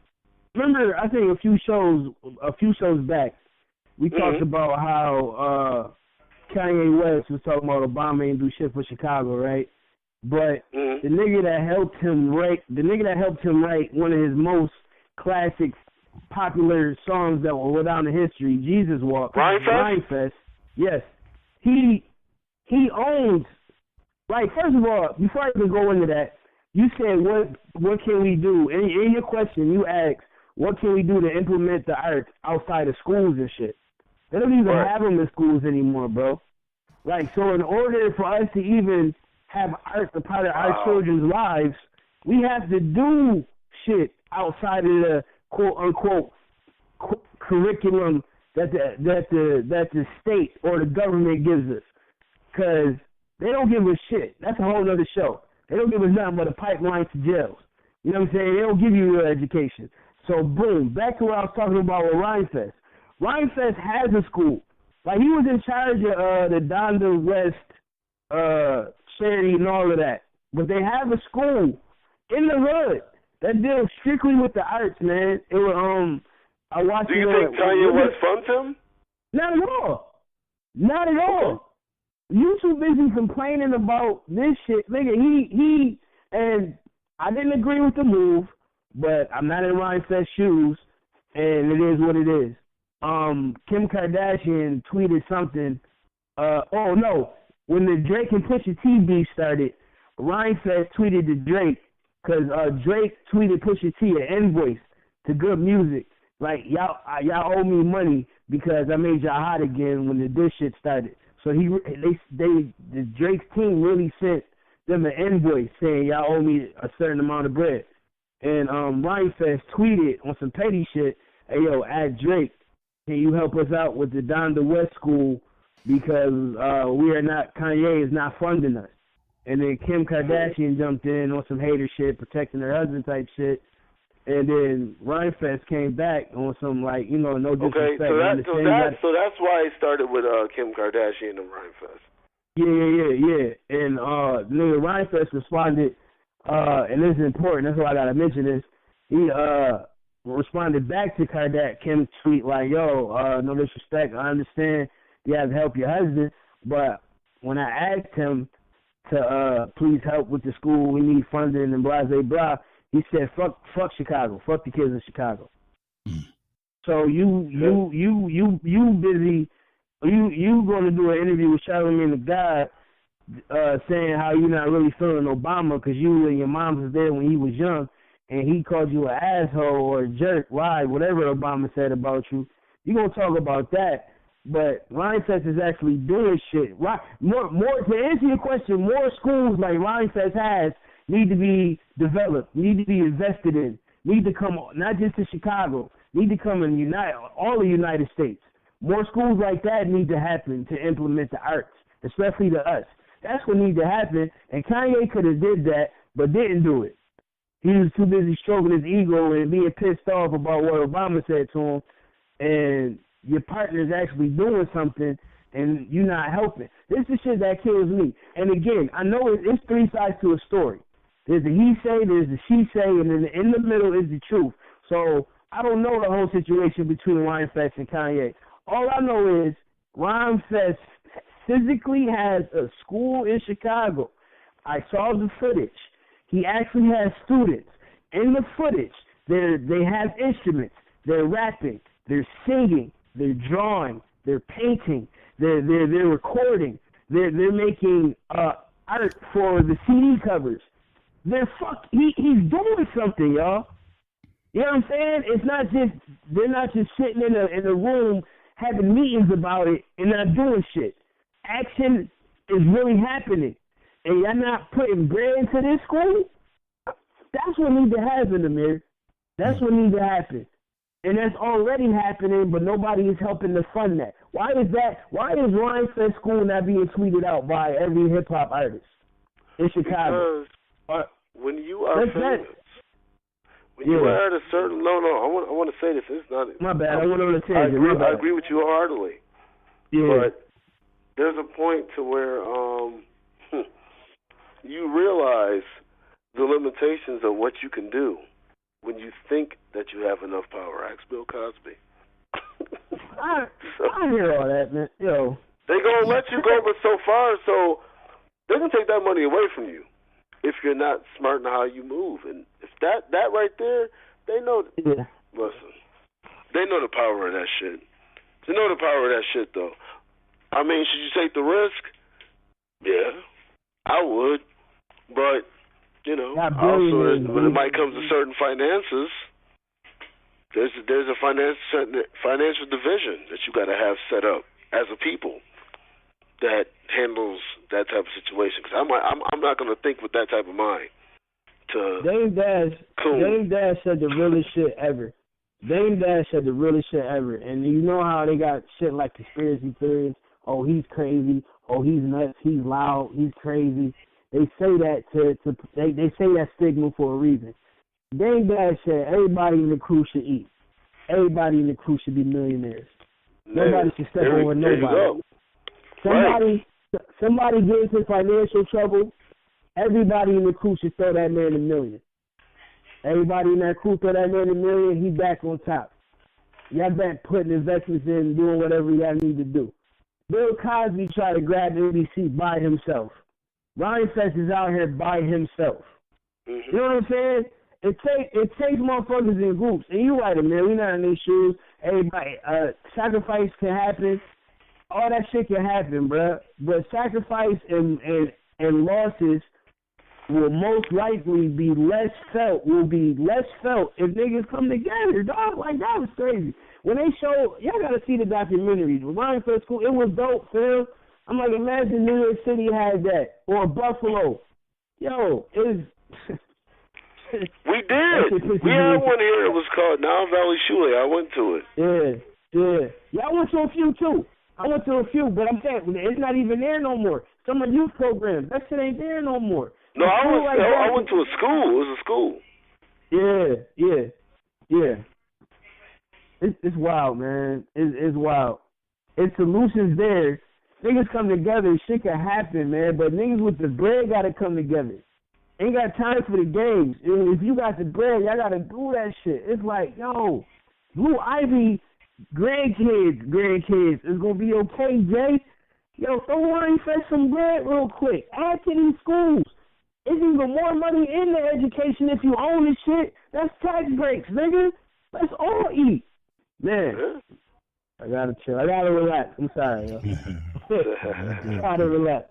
remember, I think a few shows back, we talked about how Kanye West was talking about Obama ain't do shit for Chicago, right? But the nigga that helped him write one of his most classic, popular songs that will go down in history, Jesus Walk, Rhymefest. Yes, he owns. Like, first of all, before I even go into that, you said what can we do? In your question, you asked what can we do to implement the arts outside of schools and shit. They don't even have them in schools anymore, bro. Like, so in order for us to even have art a part of our children's lives, we have to do shit outside of the quote unquote curriculum that the state or the government gives us, because they don't give us shit. That's a whole other show. They don't give us nothing but a pipeline to jails. You know what I'm saying? They don't give you your education. So boom, back to what I was talking about with Rhymefest. Rhymefest has a school. Like, he was in charge of the Donda West charity and all of that. But they have a school in the hood that deals strictly with the arts, man. It was I watched. Do you think Kanye West funds him? Not at all. Not at all. You too busy complaining about this shit, nigga. He and I didn't agree with the move, but I'm not in Rhymefest's shoes, and it is what it is. Kim Kardashian tweeted something. When the Drake and Pusha T beef started, Rhymefest tweeted to Drake, because Drake tweeted Pusha T an invoice to Good Music. Like, y'all owe me money because I made y'all hot again when this shit started. So the Drake's team really sent them an invoice saying y'all owe me a certain amount of bread. And Rhymefest tweeted on some petty shit, hey yo, at Drake, can you help us out with the Donda West School because Kanye is not funding us. And then Kim Kardashian jumped in on some hater shit, protecting her husband type shit. And then Rhymefest came back on some, like, you know, no disrespect. Okay, so that's why it started with Kim Kardashian and Rhymefest. Yeah. And nigga Rhymefest responded, and this is important, that's why I gotta mention this. He responded back to Kim's tweet like, yo, no disrespect, I understand you have to help your husband, but when I asked him to please help with the school, we need funding and blah blah blah, he said, fuck Chicago. Fuck the kids in Chicago. So you busy. You going to do an interview with Charlamagne the God saying how you're not really feeling Obama because you and your mom was there when he was young, and he called you an asshole or a jerk, whatever Obama said about you. You gonna talk about that? But Rhymefest is actually doing shit. More to answer your question, more schools like Rhymefest has need to be developed, need to be invested in, need to come not just to Chicago, need to come and unite all the United States. More schools like that need to happen to implement the arts, especially to us. That's what needs to happen, and Kanye could have did that, but didn't do it. He was too busy stroking his ego and being pissed off about what Obama said to him, and your partner's actually doing something, and you're not helping. This is the shit that kills me. And again, I know it's three sides to a story. There's the he say, there's the she say, and then in the middle is the truth. So I don't know the whole situation between Rhymefest and Kanye. All I know is Rhymefest physically has a school in Chicago. I saw the footage. He actually has students. In the footage, they have instruments. They're rapping. They're singing. They're drawing. They're painting. They're recording. They're making art for the CD covers. He's doing something, y'all. You know what I'm saying? It's not just they're not just sitting in a room having meetings about it and not doing shit. Action is really happening, and y'all not putting bread into this school. That's what needs to happen, Amir. That's what needs to happen, and that's already happening. But nobody is helping to fund that. Why is that? Why is Rhymefest School not being tweeted out by every hip hop artist in Chicago? Because when you are famous, when you are at a certain I want to say this. It's not my bad. I want to tell you. I agree with you wholeheartedly. Yeah. But there's a point to where you realize the limitations of what you can do when you think that you have enough power. Ask Bill Cosby. I hear all that, man. Yo, they gonna let you go, but so far, so they can take that money away from you if you're not smart in how you move. And if that right there, they know. Yeah. Listen, they know the power of that shit. They know the power of that shit, though. I mean, should you take the risk? Yeah, I would. But, you know, also when it might come to certain finances, there's a financial division that you got to have set up as a people that handles that type of situation. Because I'm not going to think with that type of mind. Dame Dash said the realest shit ever. Dame Dash said the realest shit ever. And you know how they got shit like conspiracy theories? Oh, he's crazy. Oh, he's nuts. He's loud. He's crazy. They say that they say that stigma for a reason. Dame Dash said everybody in the crew should eat. Everybody in the crew should be millionaires. Nobody should step over nobody. Somebody gets into financial trouble. Everybody in the crew should throw that man $1 million. Everybody in that crew throw that man $1 million. He back on top. Y'all back putting investments in, doing whatever y'all need to do. Bill Cosby tried to grab NBC by himself. Ryan Fest is out here by himself. Mm-hmm. You know what I'm saying? It takes motherfuckers in groups. And you right, man. We not in these shoes. Everybody, sacrifice can happen. All that shit can happen, bruh. But sacrifice and losses will most likely be less felt. If niggas come together, dog. Like, that was crazy. When they show, y'all gotta see the documentary. The Ryan Fest School, it was dope, Phil. I'm like, imagine New York City had that, or Buffalo. Yo, it's. We did. We had one here. It was called Now Valley Shule. I went to it. Yeah. Yeah, I went to a few too. But I'm saying it's not even there no more. Some of youth programs, that shit ain't there no more. No, I went to a school. It was a school. Yeah. It's wild, man. It's wild. It's solutions there. Niggas come together, shit can happen, man. But niggas with the bread gotta come together. Ain't got time for the games. If you got the bread, y'all gotta do that shit. It's like, yo, Blue Ivy grandkids is gonna be okay, Jay. Yo, throw Ryan Fest some bread real quick. Add to these schools. It's even more money in the education if you own this shit. That's tax breaks, nigga. Let's all eat. Man, I gotta chill. I gotta relax. I'm sorry, yo. I gotta relax.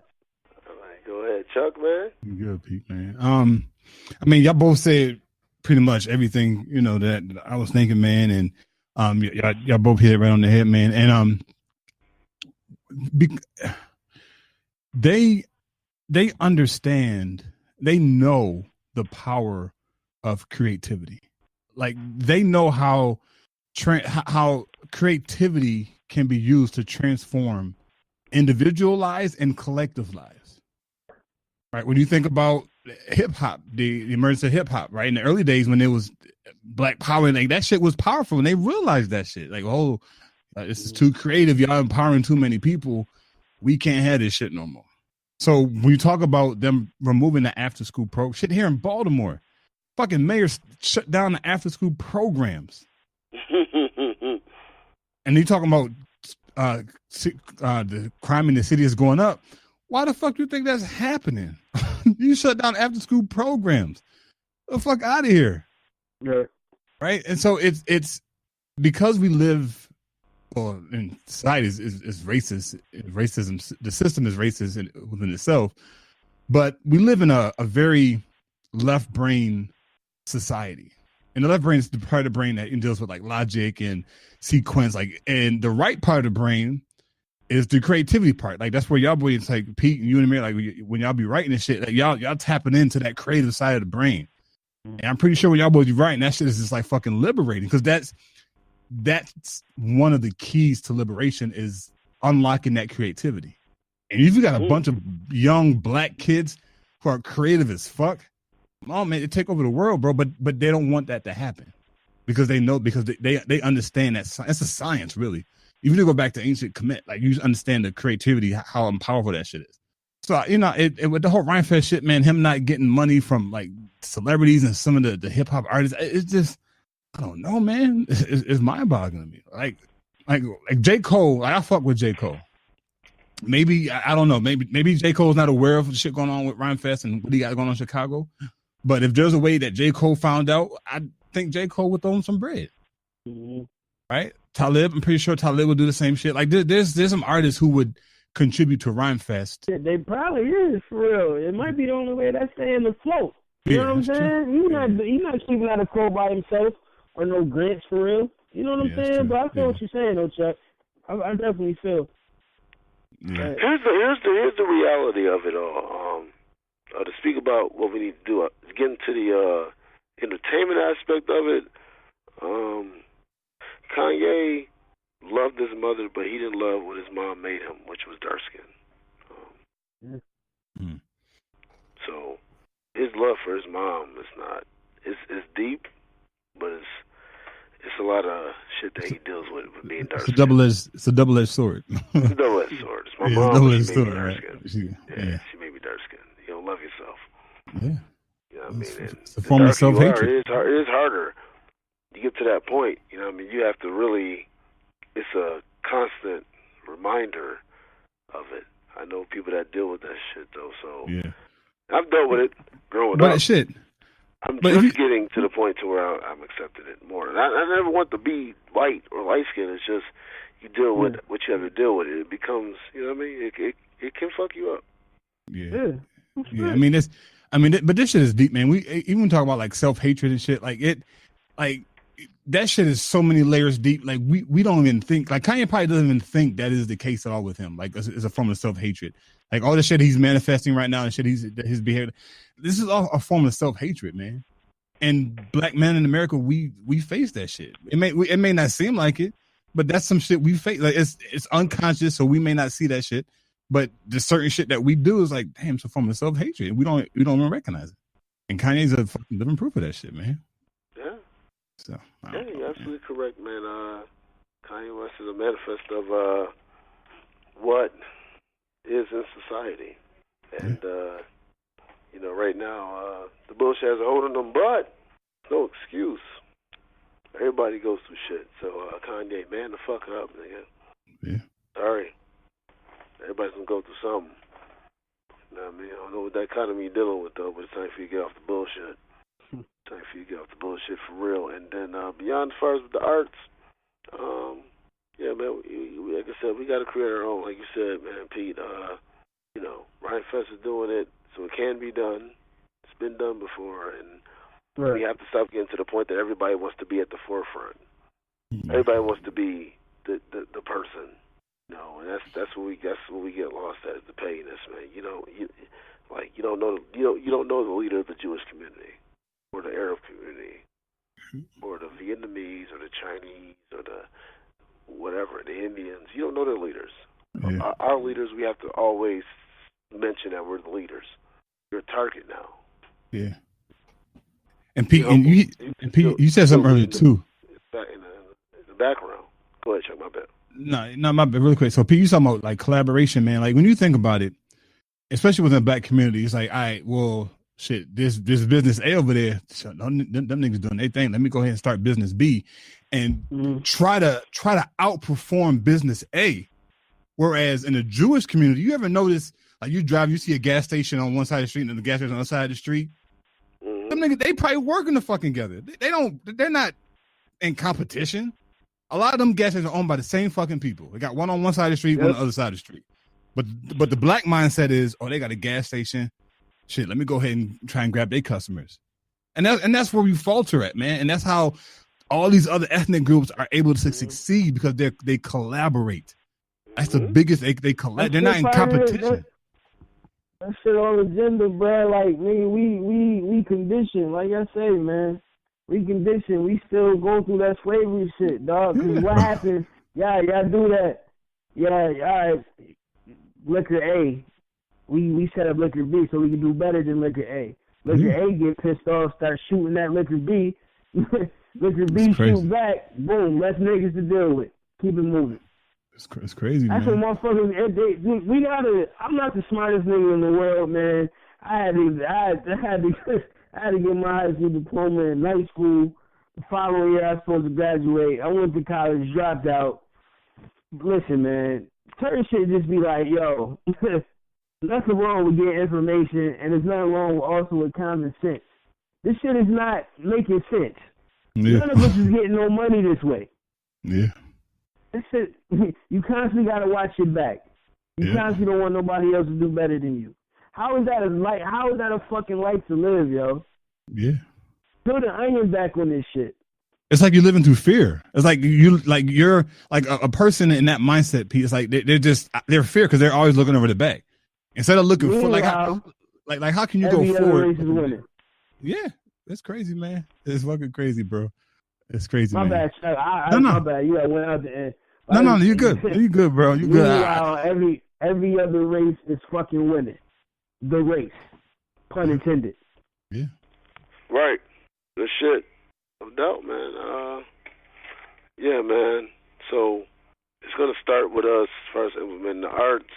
All right, go ahead, Chuck, man. You good, Pete, man. I mean, y'all both said pretty much everything, you know, that I was thinking, man, and y'all both hit it right on the head, man. And they understand, they know the power of creativity. Like, they know how creativity can be used to transform individual lives and collective lives. Right? When you think about hip hop, the emergence of hip hop, right? In the early days when it was Black Power, like, that shit was powerful, and they realized that shit. Like, this is too creative. Y'all empowering too many people. We can't have this shit no more. So when you talk about them removing the after school shit here in Baltimore, fucking mayor shut down the after school programs. And you talking about the crime in the city is going up. Why the fuck do you think that's happening? You shut down after school programs. Get the fuck out of here. Yeah. Right? And so it's because we live, well, in society is racist. Racism, the system is racist within itself. But we live in a very left brain society. And the left brain is the part of the brain that deals with like logic and sequence, like, and the right part of the brain is the creativity part. Like, that's where y'all boys, like Pete and you and Amir, like when y'all be writing this shit, like y'all tapping into that creative side of the brain. And I'm pretty sure when y'all boys be writing, that shit is just like fucking liberating, because that's one of the keys to liberation, is unlocking that creativity. And if you got a bunch of young Black kids who are creative as fuck, oh man, they take over the world, bro. But they don't want that to happen, because they know, because they understand that it's a science, really. Even if you go back to ancient Kemet, like, you understand the creativity, how powerful that shit is. So, you know, it with the whole Ryan Fest shit, man, him not getting money from like celebrities and some of the hip hop artists, it's just, I don't know, man. It's mind boggling to me. Like J. Cole, like, I fuck with J. Cole. Maybe, I don't know, maybe J. Cole's not aware of the shit going on with Ryan Fest and what he got going on in Chicago. But if there's a way that J. Cole found out, I think J. Cole would throw him some bread. Mm-hmm. Right? Talib, I'm pretty sure Talib would do the same shit. Like, there's some artists who would contribute to Rhyme Fest. Yeah, they probably is, for real. It might be the only way that's staying afloat. You know what I'm saying? He's not keeping out a crow by himself, or no grants, for real. You know what I'm saying? But I feel what you're saying, though, Chuck. I definitely feel. Yeah. Here's the reality of it all. To speak about what we need to do, get into the entertainment aspect of it. Kanye loved his mother, but he didn't love what his mom made him, which was dark skin. So his love for his mom is not. It's deep, but it's a lot of shit that he deals with being dark skin. It's a double-edged sword. It's a double-edged sword. It's my mom. It's a double-edged she sword, made me right? dark She made me dark skin. You don't love yourself. Yeah. You know what I mean? It's a form of self-hatred. It is harder. You get to that point, you know what I mean? You have to really, it's a constant reminder of it. I know people that deal with that shit, though, so. Yeah. I've dealt with it growing up. But shit. I'm just getting to the point to where I'm accepting it more. And I never want to be white or light-skinned. It's just you deal with what you have to deal with. It becomes, you know what I mean? It can fuck you up. Yeah. Yeah. But this shit is deep, man. We even talk about like self-hatred and shit. Like that shit is so many layers deep. Like we don't even think, like Kanye probably doesn't even think that is the case at all with him. Like it's a form of self-hatred. Like all the shit he's manifesting right now and shit his behavior. This is all a form of self-hatred, man. And black men in America, we face that shit. It may not seem like it, but that's some shit we face. Like it's unconscious, so we may not see that shit. But the certain shit that we do is like, damn, it's a form of self-hatred. We don't even recognize it. And Kanye's a fucking living proof of that shit, man. Yeah. So you're absolutely correct, man. Kanye West is a manifest of what is in society. And right now, the bullshit has a hold on them, but no excuse. Everybody goes through shit. So Kanye, man the fuck up, nigga. Yeah. Sorry. Everybody's gonna go through something. You know what I mean? I don't know what that economy you're dealing with, though, but it's time for you to get off the bullshit. Time for you to get off the bullshit for real. And then beyond as far as with the arts, yeah, man, we, like I said, we got to create our own. Like you said, man, Pete, Ryan Fest is doing it, so it can be done. It's been done before, and we have to stop getting to the point that everybody wants to be at the forefront. Mm-hmm. Everybody wants to be the person. And that's what we get lost at, is the pettiness, man. You don't know the leader of the Jewish community, or the Arab community, or the Vietnamese, or the Chinese, or the whatever, the Indians. You don't know their leaders. Yeah. Our leaders, we have to always mention that we're the leaders. You're a target now. Yeah. And Pete, you said something earlier too. In the background. Go ahead, Chuck. My bad. No, my bad. Really quick. So Pete, you talking about like collaboration, man. Like when you think about it, especially within the black community, it's like, all right, well, shit, this business A over there, them niggas doing their thing. Let me go ahead and start business B, and try to outperform business A. Whereas in the Jewish community, you ever notice, like you see a gas station on one side of the street and the gas station on the other side of the street? Them niggas, they probably working the fucking together. They're not in competition. A lot of them gas stations are owned by the same fucking people. They got one on one side of the street, one on the other side of the street. But the black mindset is, they got a gas station. Shit, let me go ahead and try and grab their customers. And that's where we falter at, man. And that's how all these other ethnic groups are able to succeed, because they collaborate. That's the biggest. They collab. They're not in competition. That shit on the agenda, bro. Like, nigga, we conditioned. Like I say, man, we conditioned. We still go through that slavery shit, dog. Cause what happens? Y'all do that. Yeah, all right. Liquor A. We set up liquor B so we can do better than liquor A. Liquor A get pissed off, start shooting at liquor B. Liquor B shoot back. Boom, less niggas to deal with. Keep it moving. It's crazy, man. That's what motherfuckers. We gotta. I'm not the smartest nigga in the world, man. I had to get my high school diploma in night school. The following year, I was supposed to graduate. I went to college, dropped out. Listen, man, certain shit just be like, yo, nothing wrong with getting information, and there's nothing wrong with also with common sense. This shit is not making sense. Yeah. None of us is getting no money this way. Yeah. This shit, you constantly gotta watch your back. You constantly don't want nobody else to do better than you. How is that a fucking life to live, yo? Yeah. Peel the onion back on this shit. It's like you're living through fear. It's like you're like a person in that mindset piece. Like they're fear because they're always looking over the back instead of looking for like how can you go forward? Yeah, that's crazy, man. It's fucking crazy, bro. It's crazy. My man. bad, Chuck. My bad. You went out there. No, you good. You good, bro. You good. Every other race is fucking winning. The race, pun intended. Yeah. Right. Good shit. No doubt, man. Yeah, man. So it's gonna start with us as far as implementing the arts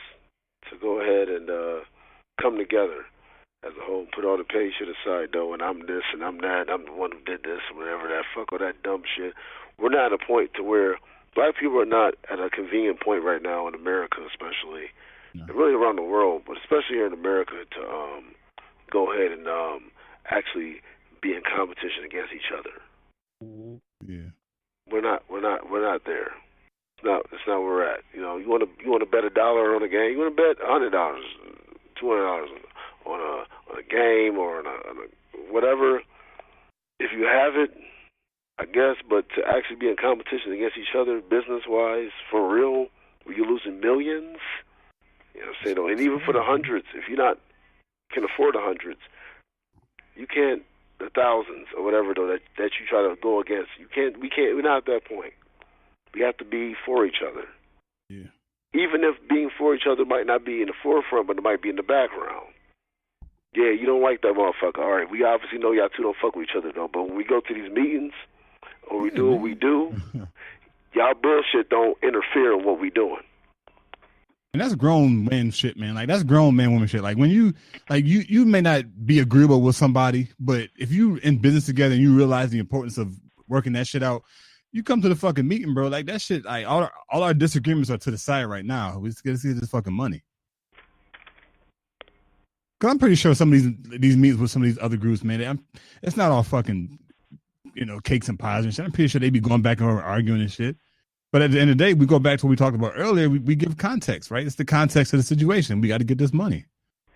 to go ahead and come together as a whole. Put all the pay shit aside, though, and I'm this and I'm that. I'm the one who did this or whatever. That fuck all that dumb shit. We're not at a point to where black people are not at a convenient point right now in America, especially, and really around the world, but especially here in America, to go ahead and actually be in competition against each other. Yeah, we're not there. It's not where we're at. You know, you want to bet $1 on a game. You want to bet $100, $200 on a game or on a whatever. If you have it, I guess. But to actually be in competition against each other, business wise, for real, where you're losing millions. You know what I'm saying? And even for the hundreds, if you're not can afford the hundreds, you can't. The thousands or whatever though that you try to go against. We're not at that point. We have to be for each other. Yeah. Even if being for each other might not be in the forefront, but it might be in the background. Yeah, you don't like that motherfucker. All right, we obviously know y'all two don't fuck with each other though, but when we go to these meetings or we do what we do, y'all bullshit don't interfere in what we doing. And that's grown man shit, man. Like that's grown man woman shit. Like when you may not be agreeable with somebody, but if you in business together and you realize the importance of working that shit out, you come to the fucking meeting, bro. Like that shit. Like all our disagreements are to the side right now. We just gotta see this fucking money. Cause I'm pretty sure some of these meetings with some of these other groups, man, it's not all fucking cakes and pies and shit. I'm pretty sure they be going back and arguing and shit. But at the end of the day, we go back to what we talked about earlier. We give context, right? It's the context of the situation. We got to get this money.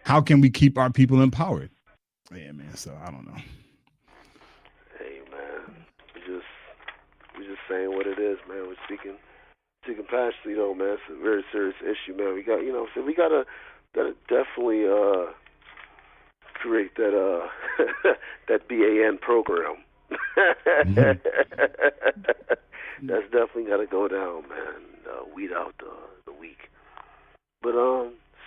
How can we keep our people empowered? Yeah, man. So I don't know. Hey, man. We're just saying what it is, man. We're speaking passionately, though, man. It's a very serious issue, man. We got, so we gotta definitely create that that BAN program. Mm-hmm. That's definitely got to go down, man. Weed out the weak. But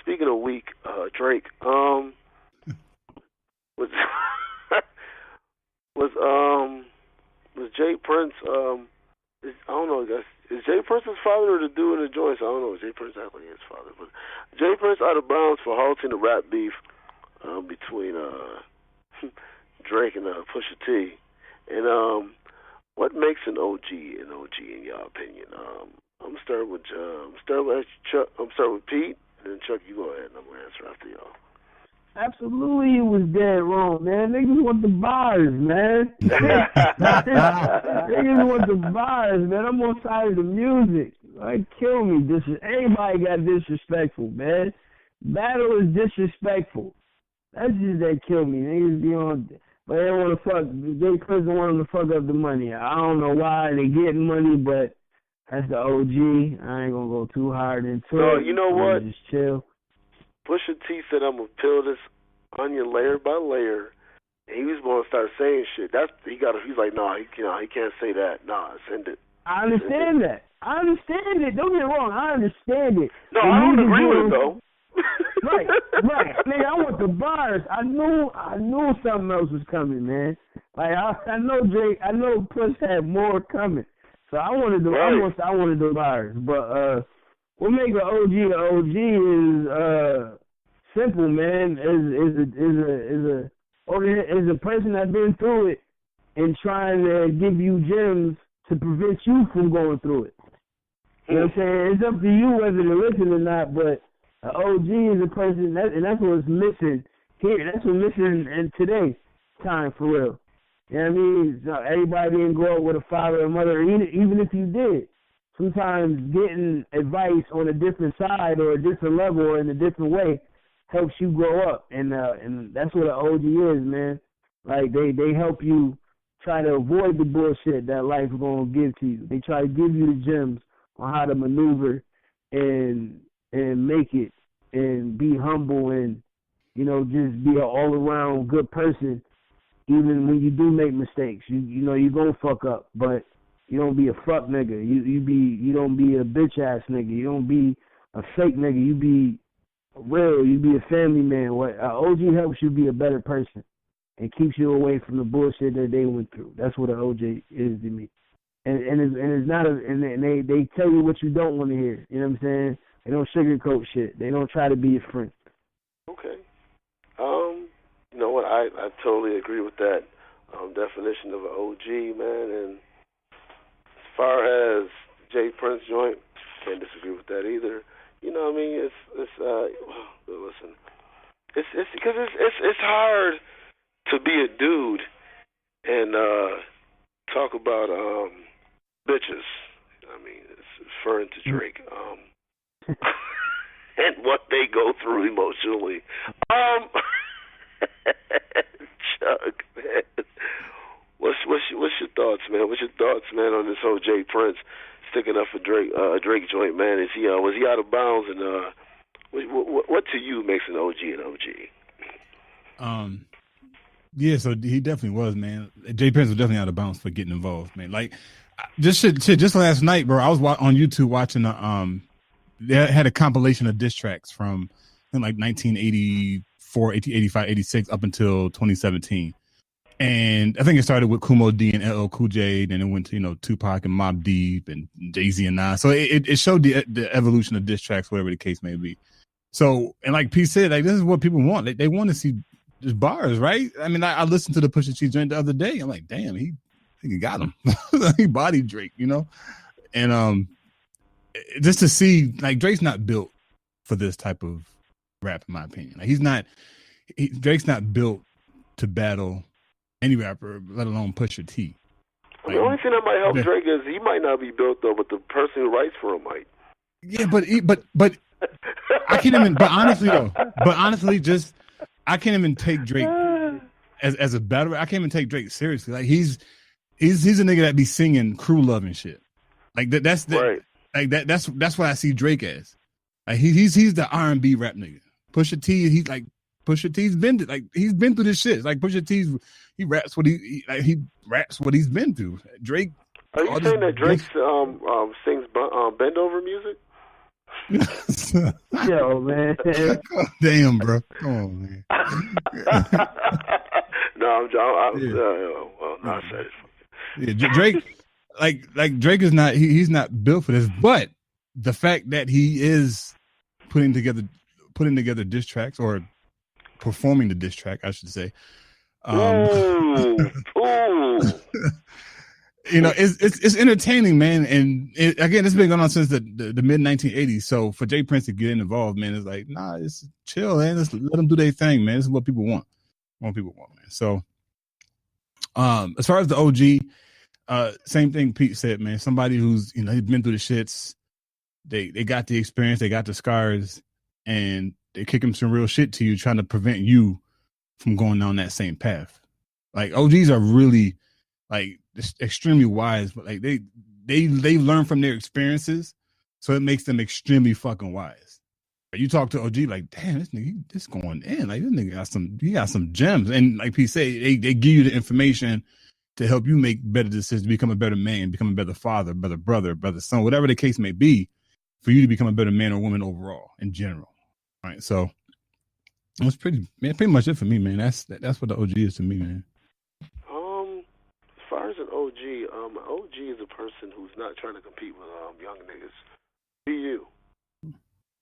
speaking of weak, Drake, was Jay Prince? I don't know. Is Jay Prince's father or the dude in the joints? I don't know. Is Jay Prince actually his father? But Jay Prince out of bounds for halting the rap beef between Drake and Pusha T. And what makes an OG in your opinion? I'm starting with Chuck. I'm starting with Pete, and then Chuck, you go ahead, and I'm gonna answer after y'all. Absolutely, it was dead wrong, man. Niggas want the bars, man. Niggas want the bars, man. I'm on side of the music. Like, kill me. Everybody got disrespectful, man. Battle is disrespectful. That's just that kill me. Niggas be on. But they want to fuck. They couldn't want them to fuck up the money. I don't know why they getting money, but that's the OG. I ain't gonna go too hard into it. So you know what? Just chill. Pusha T said, "I'm gonna peel this onion layer by layer," and he was gonna start saying shit. He's like, no, he can't say that. Nah, send it. I understand that. I understand it. Don't get it wrong. I understand it. No, I don't agree with it though. Right. Nigga, I want the bars. I knew something else was coming, man. Like I know Drake. I know Push had more coming. So I wanted the bars. But what make an OG is simple, man. Is a person that's been through it and trying to give you gems to prevent you from going through it. You know what I'm saying? It's up to you whether to listen or not, but an OG is a person, and that's what's missing here. That's what's missing in today's time, for real. You know what I mean? So everybody didn't grow up with a father or mother, even if you did. Sometimes getting advice on a different side or a different level or in a different way helps you grow up, and that's what an OG is, man. Like they help you try to avoid the bullshit that life is gonna give to you. They try to give you the gems on how to maneuver and make it and be humble and, you know, just be an all around good person. Even when you do make mistakes, you know you're gonna fuck up, but you don't be a fuck nigga. You don't be a bitch ass nigga. You don't be a fake nigga. You be real. You be a family man. What OG helps you be a better person and keeps you away from the bullshit that they went through. That's what an OJ is to me. And it's not and they tell you what you don't want to hear. You know what I'm saying? They don't sugarcoat shit. They don't try to be your friend. Okay. You know what? I totally agree with that definition of an OG, man. And as far as Jay Prince joint, can't disagree with that either. You know what I mean? Listen, it's because it's hard to be a dude and talk about bitches. I mean, it's referring to Drake and what they go through emotionally. Chuck, man, what's your thoughts, man? What's your thoughts, man, on this whole Jay Prince sticking up for Drake joint, man? Is he was he out of bounds? And what to you makes an OG an OG? Yeah, so he definitely was, man. Jay Prince was definitely out of bounds for getting involved, man. Like, just last night, bro, I was on YouTube watching they had a compilation of diss tracks from I think like 1984, 85, 86 up until 2017. And I think it started with Kumo D and LL Cool J, then it went to, you know, Tupac and Mobb Deep and Jay-Z and Nas. So it showed the evolution of diss tracks, whatever the case may be. So, and like P said, like, this is what people want. They want to see just bars, right? I mean, I listened to the Pusha T joint the other day. I'm like, damn, he got him. He bodied Drake, you know? And just to see, like, Drake's not built for this type of rap, in my opinion. Like, Drake's not built to battle any rapper, let alone Pusha T. Like, the only thing that might help Drake is he might not be built though, but the person who writes for him might. Yeah, but I can't even. But honestly, just I can't even take Drake as a battle. I can't even take Drake seriously. Like he's a nigga that be singing crew love and shit. Like that's right. Like that's what I see Drake as. Like he's the R&B rap nigga. Pusha T, Pusha T's he's been through this shit. It's like Pusha T's he raps what he raps what he's been through. Drake. Are you saying that Drake sings bend over music? Yo, man. Damn, bro. Come on, man. No, I said it. Yeah, Drake. Like Drake is not. He's not built for this. But the fact that he is putting together diss tracks or performing the diss track, I should say. Ooh. You know, it's entertaining, man. And again, it's been going on since the mid 1980s. So for Jay Prince to get involved, man, it's like, nah, it's chill, man. Let's let them do their thing, man. This is what people want. Man. So, as far as the OG, same thing Pete said, man. Somebody who's, you know, he's been through the shits. They got the experience, they got the scars, and they kick him some real shit to you, trying to prevent you from going down that same path. Like OGs are really like extremely wise, but like they learn from their experiences, so it makes them extremely fucking wise. You talk to OG like, damn, this nigga, this going in. Like this nigga got some gems, and like Pete say, they give you the information to help you make better decisions, become a better man, become a better father, better brother, better son, whatever the case may be, for you to become a better man or woman overall in general. Right, so that's pretty much it for me, man. That's what the OG is to me, man. As far as an OG is a person who's not trying to compete with young niggas. Be you.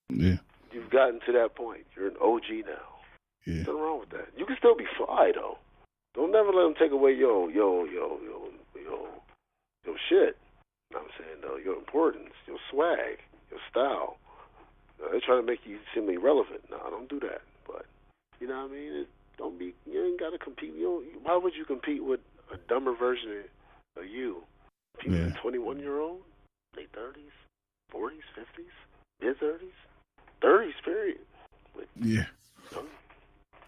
Yeah. You've gotten to that point. You're an OG now. Yeah. Nothing wrong with that. You can still be fly though. Don't never let them take away your shit. You know what I'm saying, though, your importance, your swag, your style. They're trying to make you seem irrelevant. No, don't do that. But you know what I mean? You ain't gotta compete. Why would you compete with a dumber version of you? People, 21-year-old, late 30s, 40s, 50s, mid 30s, 30s, period. With, yeah.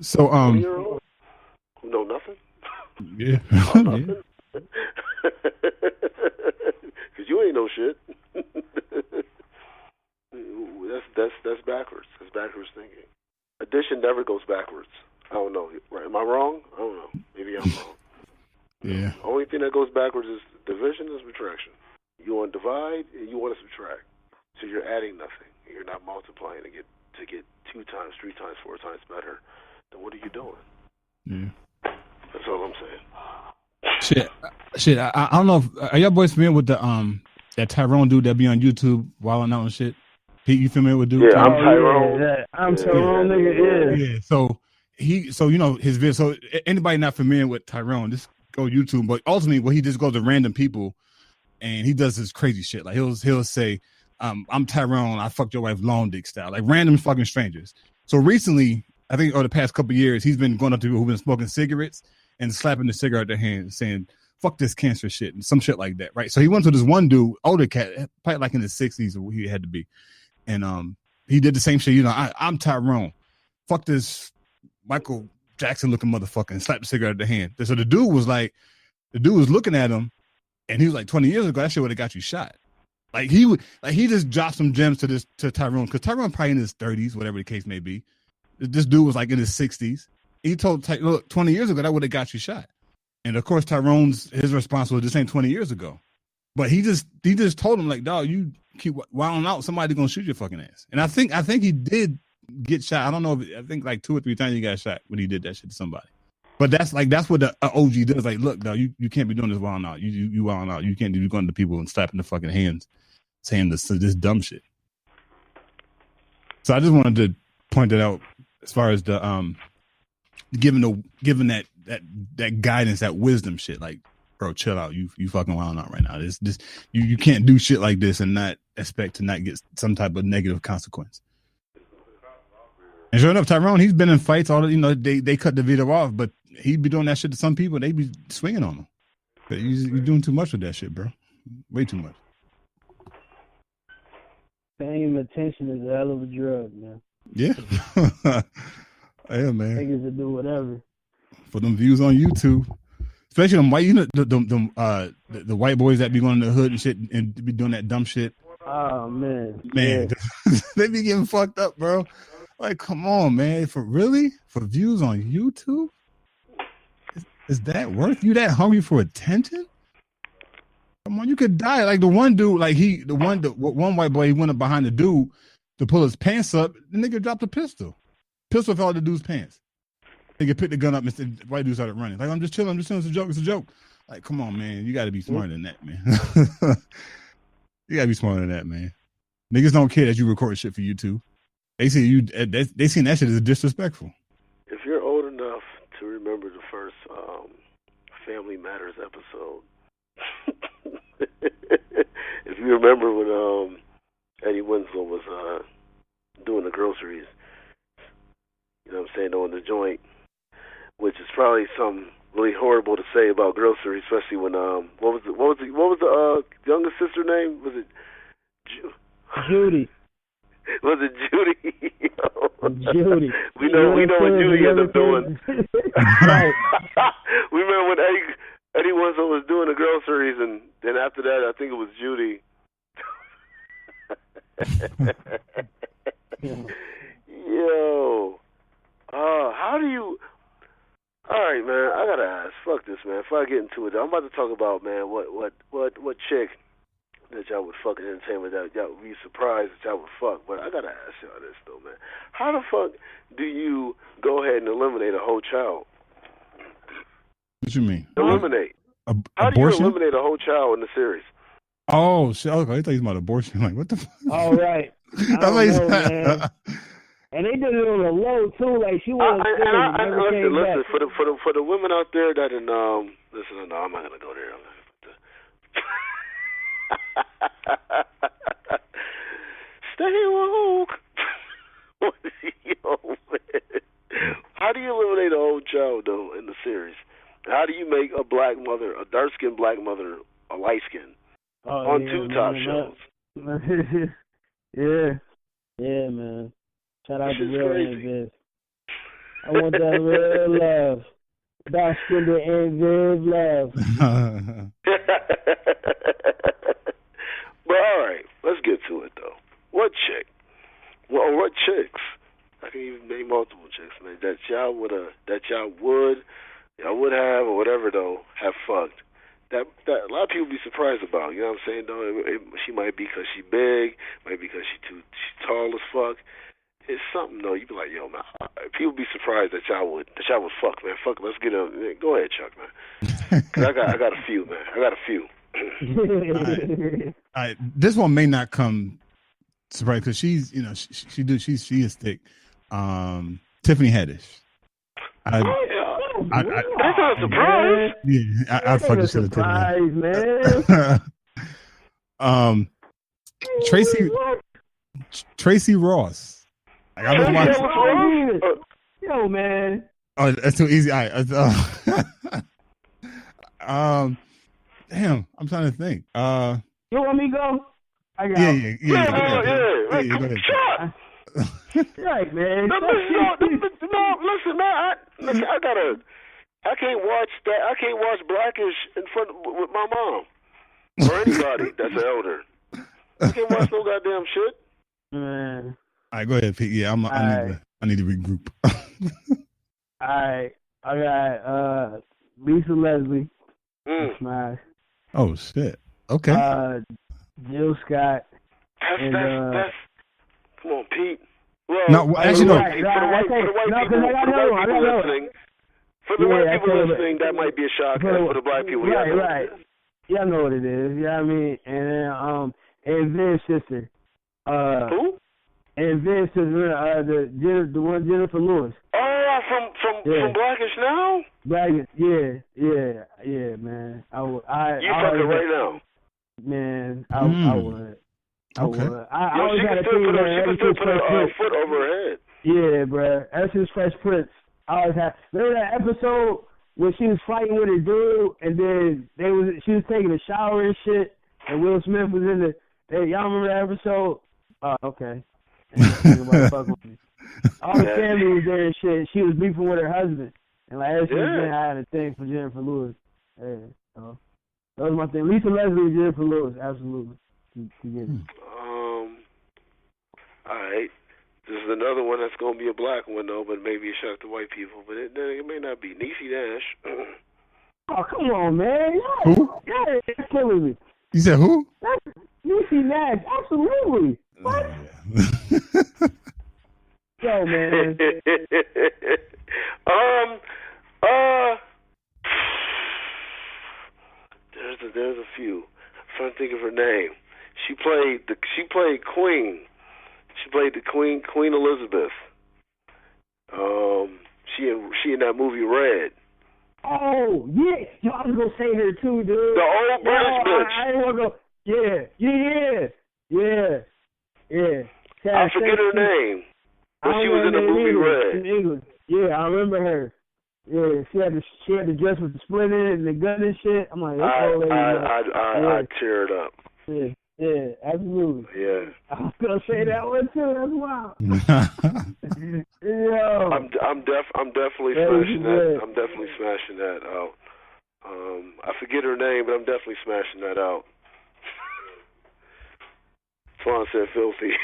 So 20-year-old who know nothing. Yeah. Nothing. never goes backwards. I don't know. Right? Am I wrong? I don't know. Maybe I'm wrong. Yeah. The only thing that goes backwards is division and subtraction. You want to divide and you want to subtract. So you're adding nothing. You're not multiplying to get 2 times, 3 times, 4 times better. Then what are you doing? Yeah. That's all I'm saying. Shit. I don't know. Are y'all boys familiar with the that Tyrone dude that be on YouTube wilding out and shit? Pete, you familiar with dude? Yeah, I'm Tyrone. I'm Tyrone, nigga. Yeah. So you know his video. So anybody not familiar with Tyrone, just go YouTube. But ultimately, what he just goes to random people, and he does this crazy shit. Like he'll say, "I'm Tyrone. I fucked your wife long dick style." Like random fucking strangers. So recently, I think over the past couple of years, he's been going up to people who've been smoking cigarettes and slapping the cigarette in their hand, saying, "Fuck this cancer shit," and some shit like that, right? So he went to this one dude, older cat, probably like in his 60s, or he had to be, and he did the same shit. You know, I'm Tyrone. Fuck this Michael Jackson looking motherfucker, and slapped the cigarette in the hand. So the dude was looking at him, and he was like, 20 years ago, that shit would have got you shot. Like he just dropped some gems to Tyrone, because Tyrone probably in his 30s, whatever the case may be. This dude was like in his 60s. He told, look, 20 years ago, that would have got you shot. And of course, his response was, this ain't 20 years ago. But he just told him, like, dog, you keep wilding out, somebody gonna shoot your fucking ass. And I think he did get shot. I don't know I think like 2 or 3 times he got shot when he did that shit to somebody. But that's what the OG does. Like, look, dog, you can't be doing this wilding out. You wilding out. You can't be going to people and slapping the fucking hands, saying this dumb shit. So I just wanted to point that out as far as the giving that guidance, that wisdom shit. Like, bro, chill out. You fucking wilding out right now. This you can't do shit like this and not expect to not get some type of negative consequence. And sure enough, Tyrone, he's been in fights. They cut the video off, but he be doing that shit to some people. They be swinging on him. But you're doing too much with that shit, bro. Way too much. Fame, attention is a hell of a drug, man. Yeah. Yeah, man. Niggas will do whatever for them views on YouTube. Especially them white, the white boys that be going in the hood and shit and be doing that dumb shit. Oh man, yeah. They be getting fucked up, bro. Like, come on, man. For views on YouTube? Is that worth you that hungry for attention? Come on, you could die. Like the one dude, like one white boy, he went up behind the dude to pull his pants up. The nigga dropped a pistol. Pistol fell out the dude's pants. Nigga picked the gun up and the white dude started running. Like, I'm just chilling. It's a joke. Like, come on, man. You got to be smarter than that, man. You got to be smarter than that, man. Niggas don't care that you record shit for YouTube. They see they seen that shit as disrespectful. If you're old enough to remember the first Family Matters episode, if you remember when Eddie Winslow was doing the groceries, you know what I'm saying, on the joint, which is probably something really horrible to say about groceries, especially when what was the youngest sister name? Was it Judy? Was it Judy? Judy. We know what Judy ended up doing. Right. We remember when Eddie Winslow was doing the groceries, and then after that, I think it was Judy. Yo. How do you... All right, man, I gotta ask. Fuck this, man. Before I get into it, I'm about to talk about, man, what chick that y'all would fucking entertain with, that y'all would be surprised that y'all would fuck. But I gotta ask y'all this, though, man. How the fuck do you go ahead and eliminate a whole child? What you mean? Eliminate. How do you eliminate a whole child in the series? Oh, shit. Okay, I thought you was about abortion. Like, what the fuck? All right. I don't know, man. And they did it on the low too, like she was. Listen, for the women out there that listen, no, I'm not gonna go there. Stay woke. Yo, man. How do you eliminate a whole child though in the series? How do you make a black mother, a dark skinned black mother, a light skin on two top shows? Yeah, man. Shout out to Real Invis. I want that real love. Dark skinned and Viv love. But all right, let's get to it though. What chick? Well, what chicks? I can even name multiple chicks y'all would have or whatever though have fucked. That a lot of people be surprised about. You know what I'm saying? Though she might be because she big, might be because she's tall as fuck. It's something though. You be like, yo, man. People be surprised that y'all would fuck, man. Fuck, let's get up. Go ahead, Chuck, man. Cause I got a few, man. I got a few. All right. This one may not come surprise because she's, you know, she is thick. Tiffany Haddish. That's not a surprise. Yeah, I fucking should have surprise, man. Tracy Ross. Like, I was watching. Yo, man. Oh, that's too easy. All right. Damn, I'm trying to think. You want me to go? I got yeah. Go ahead. Shut. Right, man. No, listen, man. I can't watch that. I can't watch Blackish in front with my mom or anybody that's an elder. I can't watch no goddamn shit. Man. All right, go ahead, Pete. Yeah, I need to regroup. All right, I got Lisa Leslie. Smash. Oh shit. Okay. Jill Scott. That's. Come on, Pete. Well, no, actually, no. For the white people listening, that might be a shock. And for the black people, right. Y'all know what it is. You know what I mean? And then, and Vin's sister. Who? And Vin's sister, the one Jennifer Lewis. Oh, from Blackish Now? Blackish, yeah, man. You fucking right now? Man, I would. Okay. I always had a thing she can still put her foot over her head. Yeah, bro. Ever since Fresh Prince, I always had. Remember that episode when she was fighting with her dude, and then she was taking a shower and shit, and Will Smith was in the. Y'all remember that episode? Oh, okay. All the family was there and shit. She was beefing with her husband, and like ever since then, I had a thing for Jennifer Lewis. Yeah, so that was my thing. Lisa Leslie and Jennifer Lewis, absolutely. All right. This is another one that's going to be a black one, though, but maybe a shock to white people. But it may not be. Niecy Nash. Oh, come on, man. Who? Yeah, it's killing me. You said who? Niecy Nash, absolutely. What? Yo, man. There's a few. I'm trying to think of her name. She played Queen. She played the Queen Elizabeth. She in that movie Red. Oh yeah, yo, I was gonna say her too, dude. The old British bitch. I didn't want to go. Yeah. I forget her name, but she was in the movie Red. In England. Yeah, I remember her. Yeah, she had the dress with the split in it and the gun and shit. I'm like, I teared up. Yeah, absolutely. Yeah. I was gonna say that one too. That's wild. Yo. I'm definitely smashing that. I'm definitely smashing that out. I forget her name, but I'm definitely smashing that out. Twan said filthy.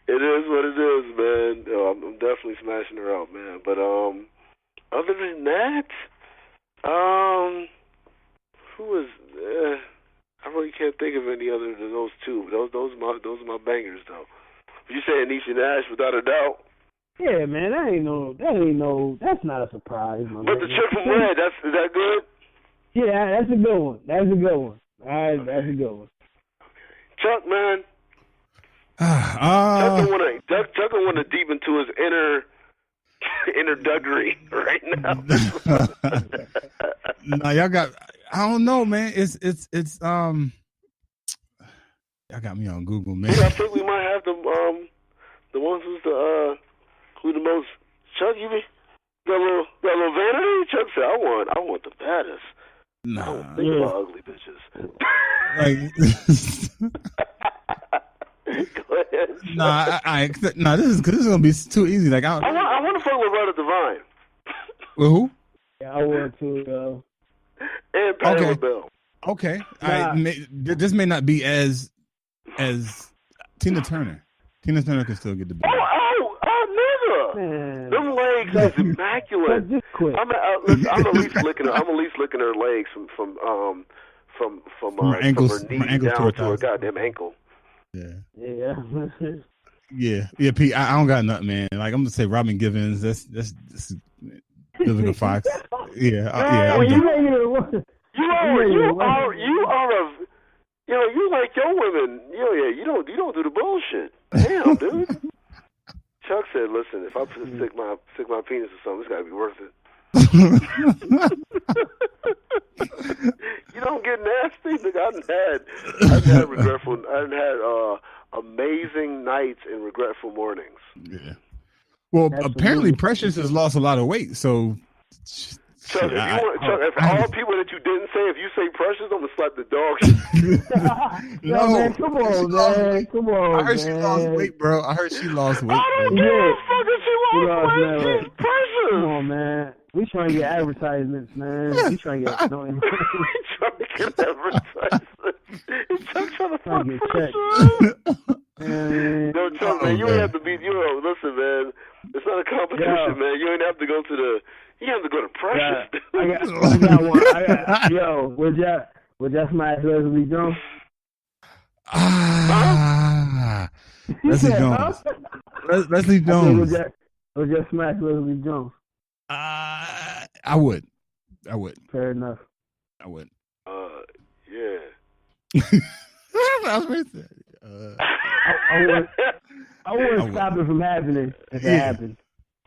It is what it is, man. I'm definitely smashing her out, man. But other than that, who is? I really can't think of any other than those two. Those are my bangers, though. You saying Niecy Nash without a doubt? Yeah, man. That's not a surprise. But the chick from Red, is that good? Yeah, that's a good one. All right, that's a good one. Chuck, man. Chuck don't want to deep into his inner duggery right now. No, y'all got. I don't know, man. It's y'all got me on Google, man. Yeah, I think we might have the ones who the most. Chuck, you got a little vanity. Chuck said, I want the baddest. Nah, I don't think about ugly bitches. Go ahead. This is gonna be too easy. Like I want to fuck with Loretta Devine. With who? Yeah, I want to. And Patti LaBelle. Okay. This may not be as Tina Turner. Tina Turner can still get the best. Man. Them legs is immaculate. Just quit. I'm at least licking her legs from her knee down to her goddamn ankle. Yeah. Yeah, Pete. I don't got nothing, man. Like I'm gonna say, Robin Givens. That's Vivica Fox. Yeah. You like your women. You don't do the bullshit. Damn, dude. Chuck said, "Listen, if I stick my penis or something, it's gotta be worth it." You don't get nasty. Look, I've had regretful. I've had amazing nights and regretful mornings. Yeah. Well, apparently Precious has lost a lot of weight, so. Chuck, if all people that you didn't say, if you say Precious, I'm gonna slap the dog. No, man, come on, man. Come on, I heard she lost weight, bro. I heard she lost weight. I don't give a fuck if she lost weight. She's Precious. Come on, man. We trying to get advertisements, man. We trying to get we trying to get advertisements. Chuck trying to fuck Precious. No, Chuck, man, you ain't have to be. Listen, man. It's not a competition, man. You ain't have to go to the. You have to go to Precious. I got one. Yo, would y'all smash Leslie Jones? Leslie Jones. Leslie Jones. Would y'all smash Leslie Jones? I would. Fair enough. I would. Yeah. I was right there. I wouldn't stop it from happening if it happened.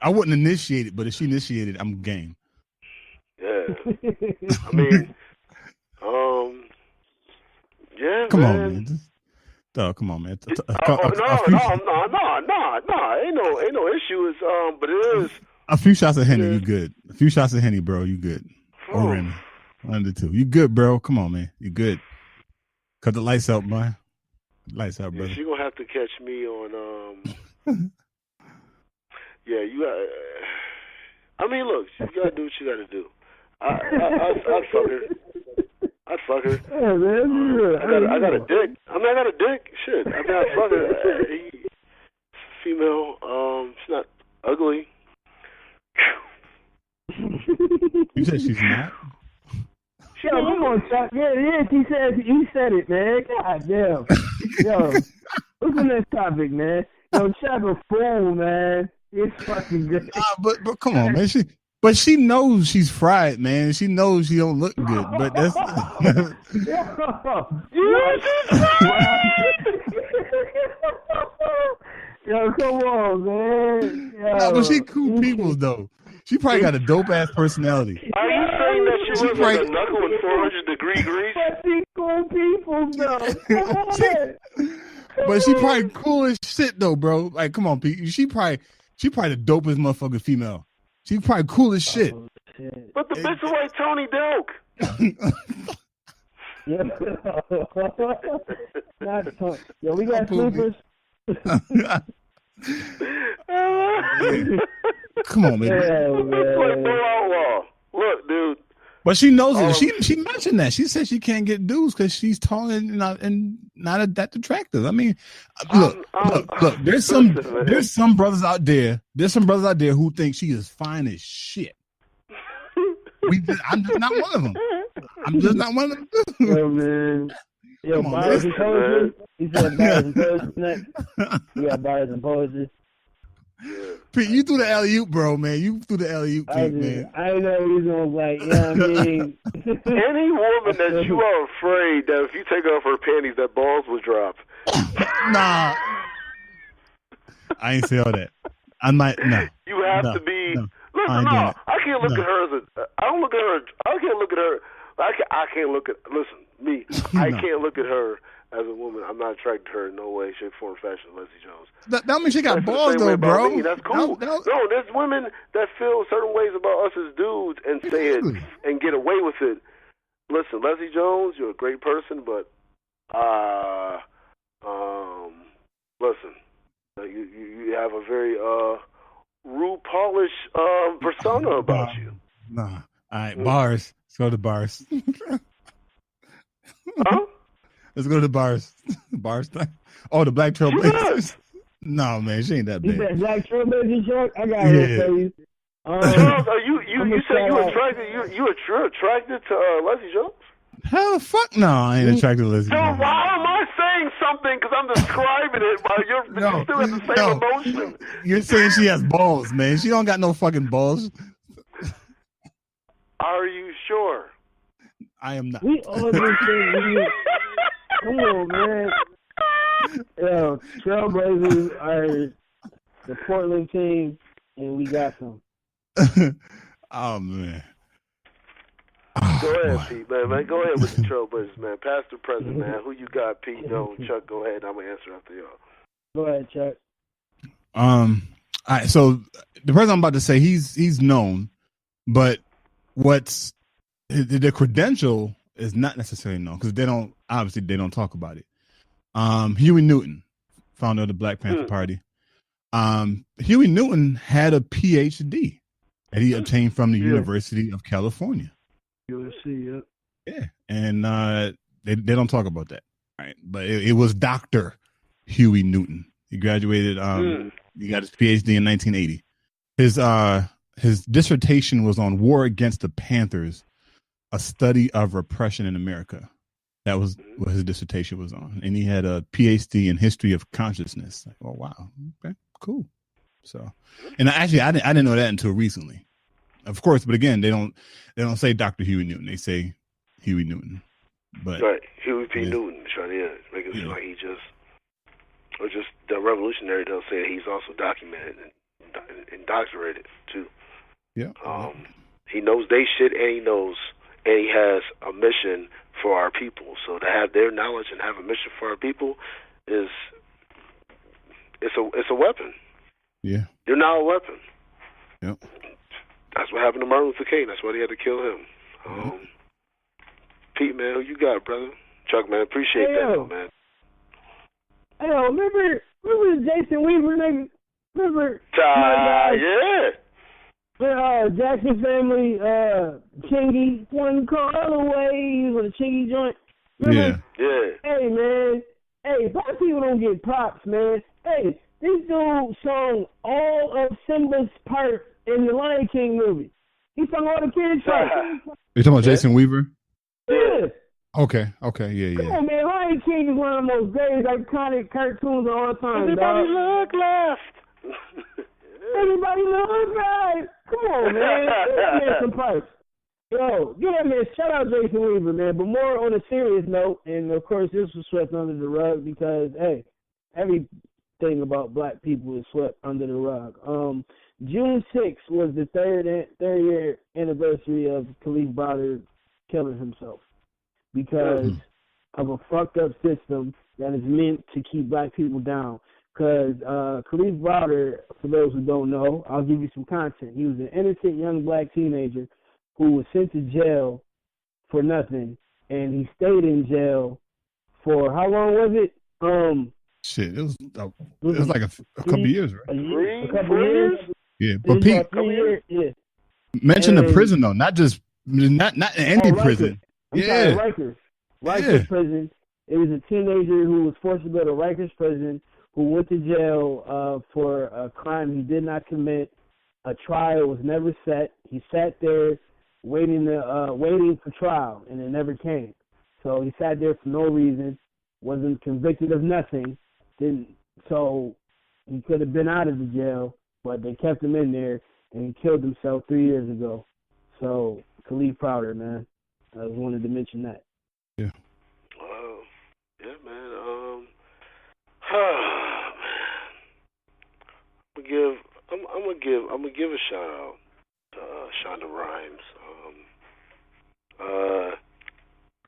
I wouldn't initiate it, but if she initiated, I'm game. Yeah. I mean, yeah. Come on, man. Come on, man. No. Ain't no issue. But it is. A few shots of Henny, you good. A few shots of Henny, bro, you good. Or Remy. 1 of the 2. You good, bro. Come on, man. You good. Cut the lights out, boy. Lights out, brother. She gonna have to catch me on. Yeah, you got. I mean, look, you gotta do what you gotta do. I'd fuck her. Yeah, man. I got a dick. I got a dick. Shit. I'd fuck her. Female. She's not ugly. You said she's not? Yo, come on, Chuck. Yeah, he said it, man. God damn. Yo, what's the next topic, man? Yo, Chuck a fool, man. It's fucking good. But come on, man. She knows she's fried, man. She knows she don't look good, but that's. Yo, come on, man. Yo. No, but she cool people though. She probably got a dope ass personality. Are you saying that she was like a knuckle in 400-degree grease? She cool people though. But she probably cool as shit though, bro. Like, come on, Pete. She probably the dopest motherfucking female. She probably cool as shit. Oh, shit. But the bitch is like Tony Delk. Not Tony. Yo, we got sleepers. Come on, man. Yeah, look, dude. But she knows it. She mentioned that. She said she can't get dudes because she's tall and not that attractive. I mean, look. There's some brothers out there. There's some brothers out there who think she is fine as shit. I'm just not one of them. Yo, man. Yo, bars and poetry. He said bars and poetry next. You got bars and poetry. Pete, you threw the alley-oop, bro, man. You threw the alley-oop, Pete, man. I know he's going like, I mean. Any woman that you are afraid that if you take off her panties, that balls will drop. Nah. I ain't say all that. I might, no. You have to be. No. Listen, no. I can't look at her as a. I don't look at her. I can't look at her. I can't look at. Listen, me. I can't look at her as a woman. I'm not attracted to her in no way, shape, form, fashion. Leslie Jones. That means she got balls, though, bro. Me. That's cool. No, there's women that feel certain ways about us as dudes and say it and get away with it. Listen, Leslie Jones, you're a great person, but listen, you have a very RuPaul-ish persona about you. Nah. All right, bars. Let's go to bars. Huh? Let's go to bars. Bars time. Oh, the Black Trailblazers. No, man, she ain't that You bad. said Zach Trailblazer Shark? I got one for you. Charles, are you said you attracted to Leslie Jones? Hell, fuck no, I ain't attracted to Leslie So Jones. why am I saying something? Because I'm describing it, but you still have the same emotion. You're saying she has balls, man. She don't got no fucking balls. Are you sure? I am not. We all been saying, come on, man. Yo, Trailblazers are the Portland team, and we got them. Oh, man. Go ahead, Pete, man. Go ahead with the Trailblazers, man. Past or present, man. Who you got, Pete? No, Chuck, go ahead. I'm going to answer after y'all. Go ahead, Chuck. All right, so the person I'm about to say, he's known, but what's the credential is not necessarily known because they don't talk about it. Huey Newton, founder of the Black Panther Party. Huey Newton had a PhD that he obtained from the University of California. USC, yeah, and they don't talk about that, right? But it was Dr. Huey Newton. He graduated. He got his PhD in 1980. His dissertation was on War Against the Panthers, a study of repression in America. That was what his dissertation was on, and he had a PhD in history of consciousness. Like, oh wow, okay, cool. So, and I didn't know that until recently. Of course, but again, they don't say Dr. Huey Newton. They say Huey Newton. But right, Huey P. Newton, trying to make it seem like he just the revolutionary. They'll say he's also documented and indoctrinated too. Yeah. He knows they shit, and he knows, and he has a mission for our people. So to have their knowledge and have a mission for our people it's a weapon. Yeah. You're now a weapon. Yep. That's what happened to Martin Luther King. That's why they had to kill him. Pete, man, who you got, brother? Chuck, man, appreciate that, man. Hey, remember Jason Weaver, nigga? Remember? Yeah. Jackson family, Chingy, one call away. He was on the Chingy joint. Remember? Yeah. Hey, man. Hey, black people don't get props, man. Hey, this dude sung all of Simba's part in the Lion King movie. He sung all the kids' parts. You talking about Jason Weaver? Yeah. Okay, yeah. Come on, man. Lion King is one of the most great, iconic cartoons of all time, Everybody dog. look left. Everybody look right. Come on, man. Give that man some pipes. Yo, give that man, shout out Jason Weaver, man. But more on a serious note, and of course this was swept under the rug because, hey, everything about black people is swept under the rug. June 6th was the third year anniversary of Khalif Browder killing himself because of a fucked up system that is meant to keep black people down. Because Khalif Browder, for those who don't know, I'll give you some content. He was an innocent young black teenager who was sent to jail for nothing, and he stayed in jail for how long was it? Shit, it was like a couple years, right? A couple years. Yeah, but Pete, 3 years. Yeah. Mention the prison though, not any prison. Sorry, Rikers prison. It was a teenager who was forced to go to Rikers prison, who went to jail for a crime he did not commit. A trial was never set. He sat there waiting for trial, and it never came. So he sat there for no reason, wasn't convicted of nothing. So he could have been out of the jail, but they kept him in there, and he killed himself 3 years ago. So Khalif Browder, man, I just wanted to mention that. Yeah. Yeah, man. I'm gonna give a shout out to Shonda Rhimes.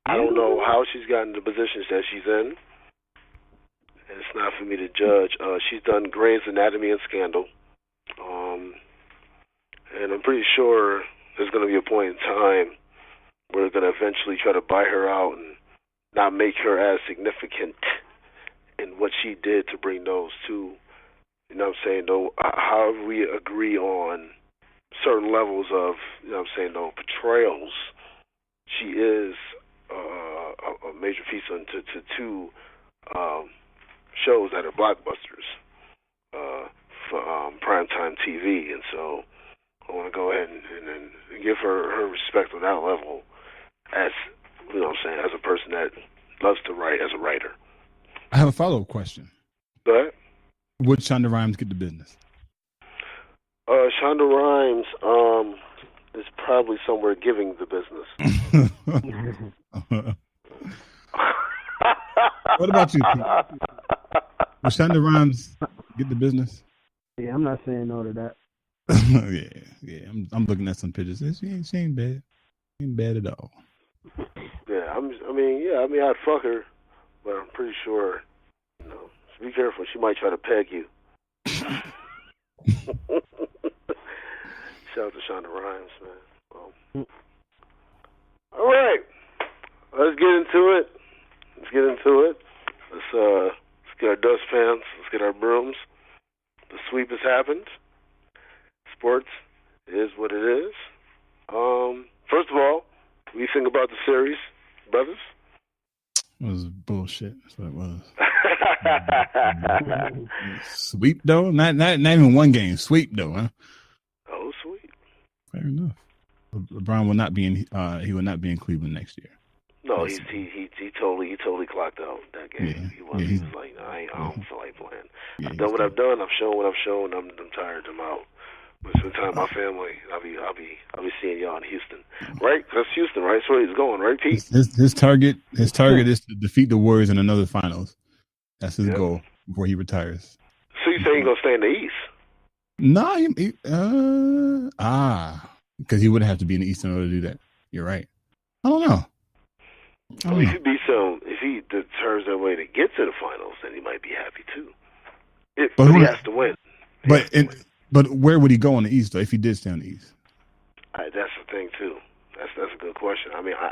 I don't know how she's gotten the positions that she's in, and it's not for me to judge. She's done Grey's Anatomy and Scandal, and I'm pretty sure there's going to be a point in time where they're going to eventually try to buy her out and not make her as significant in what she did to bring those two. You know what I'm saying? Though, however we agree on certain levels of, you know what I'm saying, though, portrayals, she is a major piece into two shows that are blockbusters. for primetime TV, and so I want to go ahead and give her respect on that level, as you know what I'm saying, as a person that loves to write as a writer. I have a follow-up question. Go ahead. Would Shonda Rhimes get the business? Shonda Rhimes is probably somewhere giving the business. What about you, Pete? Would Shonda Rhimes get the business? Yeah, I'm not saying no to that. yeah. I'm looking at some pictures. She ain't bad. She ain't bad at all. Yeah, I mean, I'd fuck her, but I'm pretty sure, you know, be careful. She might try to peg you. Shout out to Shonda Rhimes, man. Well, all right, let's get into it. Let's get our dustpans. Let's get our brooms. The sweep has happened. Sports is what it is. First of all, what do you think about the series, brothers? It was bullshit. That's what it was. Sweep though, not even one game. Sweep though, huh? Oh, sweet. Fair enough. LeBron will not be in. He will not be in Cleveland next year. No, he totally clocked out that game. Yeah, he was like, no, I don't feel like playing. Yeah, I've done what I've done. I've shown what I've shown. I'm tired. I'm out. But spend time with my family. I'll be seeing y'all in Houston, right? That's Houston, right? That's where he's going, right, Pete? His target is to defeat the Warriors in another finals. That's his goal before he retires. So you say he's gonna stay in the East? No, because he would have to be in the East in order to do that. You're right. I don't know. If he determines that way to get to the finals, then he might be happy too. But he has to win. But where would he go in the East, though, if he did stay in the East? That's the thing, too. That's a good question. I mean, I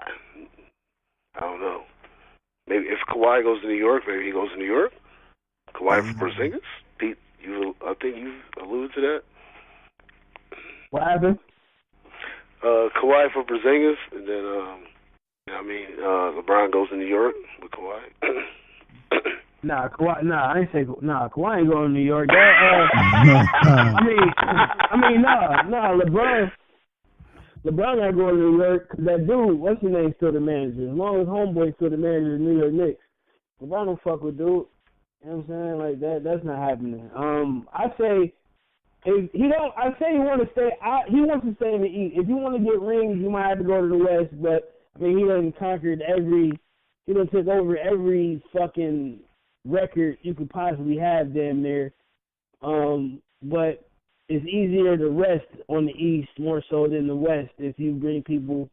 don't know. Maybe if Kawhi goes to New York, maybe he goes to New York. Kawhi for Porzingis? Pete, I think you alluded to that. What happened? Kawhi for Porzingis, and then, LeBron goes to New York with Kawhi. Kawhi. I ain't say. Kawhi ain't going to New York. LeBron not going to New York. Cause that dude, what's his name, still the manager. As long as homeboy's still the manager of the New York Knicks, LeBron don't fuck with dude. You know what I'm saying? Like that's not happening. I say if he don't. I say he want to stay. He wants to stay in the East. If you want to get rings, you might have to go to the West. But I mean, he done conquered every. He done took over every fucking record you could possibly have damn near. But it's easier to rest on the East more so than the West if you bring people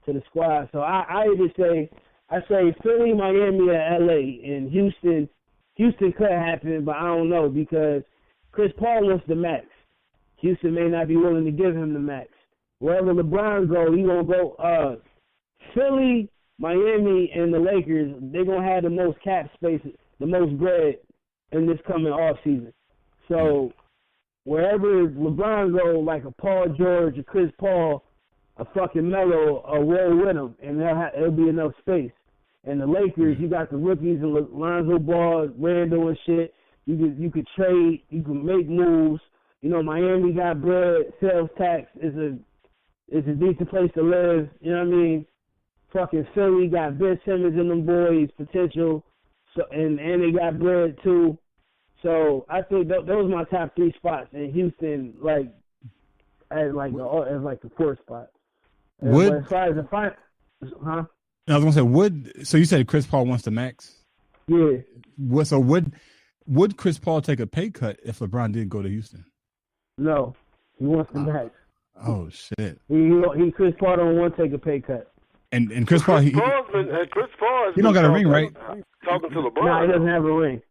to the squad. So I say Philly, Miami, or LA, and Houston. Houston could happen, but I don't know because Chris Paul wants the max. Houston may not be willing to give him the max. Wherever LeBron go, he gonna go. Philly, Miami, and the Lakers, they're gonna have the most cap space, the most bread in this coming off season. So wherever LeBron go, like a Paul George, a Chris Paul, a fucking Melo, a roll with him, and there'll be enough space. And the Lakers, you got the rookies and Lonzo Ball, Randall and shit. You could trade, you can make moves. You know, Miami got bread, sales tax is a decent place to live. You know what I mean? Fucking Philly got Ben Simmons and them boys potential, so and they got bread too. So I think those are my top three spots, and Houston as the fourth spot. As far as the final, huh? I was gonna say so you said Chris Paul wants the max? Yeah. Would Chris Paul take a pay cut if LeBron did go to Houston? No, he wants the max. Oh shit! He Chris Paul don't want to take a pay cut. And Chris Paul, he don't got a ring, right? Talking to LeBron. No, he doesn't have a ring.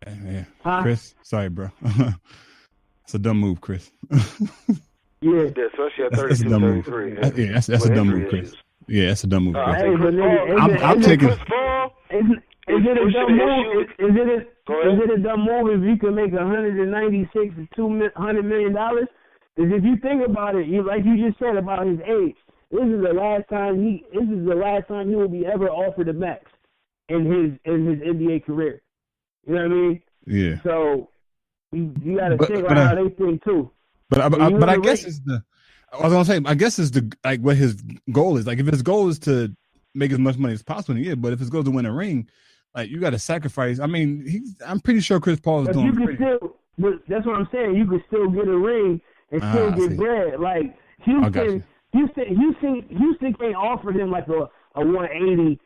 Yeah. Huh? Chris, sorry, bro. It's a dumb move, Chris. Yeah, especially at 32, 33. Yeah, that's a dumb move, Chris. Yeah, that's a dumb move, Chris. I'm taking. Is it a dumb move? Is it a dumb move if you can make $196 to $200 million? Because if you think about it, like you just said about his age, this is the last time he will be ever offered a max in his NBA career. You know what I mean? Yeah. So You got to think like how they think too. But I guess it's the. I was gonna say, I guess it's the like what his goal is. Like if his goal is to make as much money as possible, yeah. But if his goal is to win a ring, like you got to sacrifice. I mean, I'm pretty sure Chris Paul is doing. But that's what I'm saying. You could still get a ring and still get bread. Like Houston can't offer him like a $180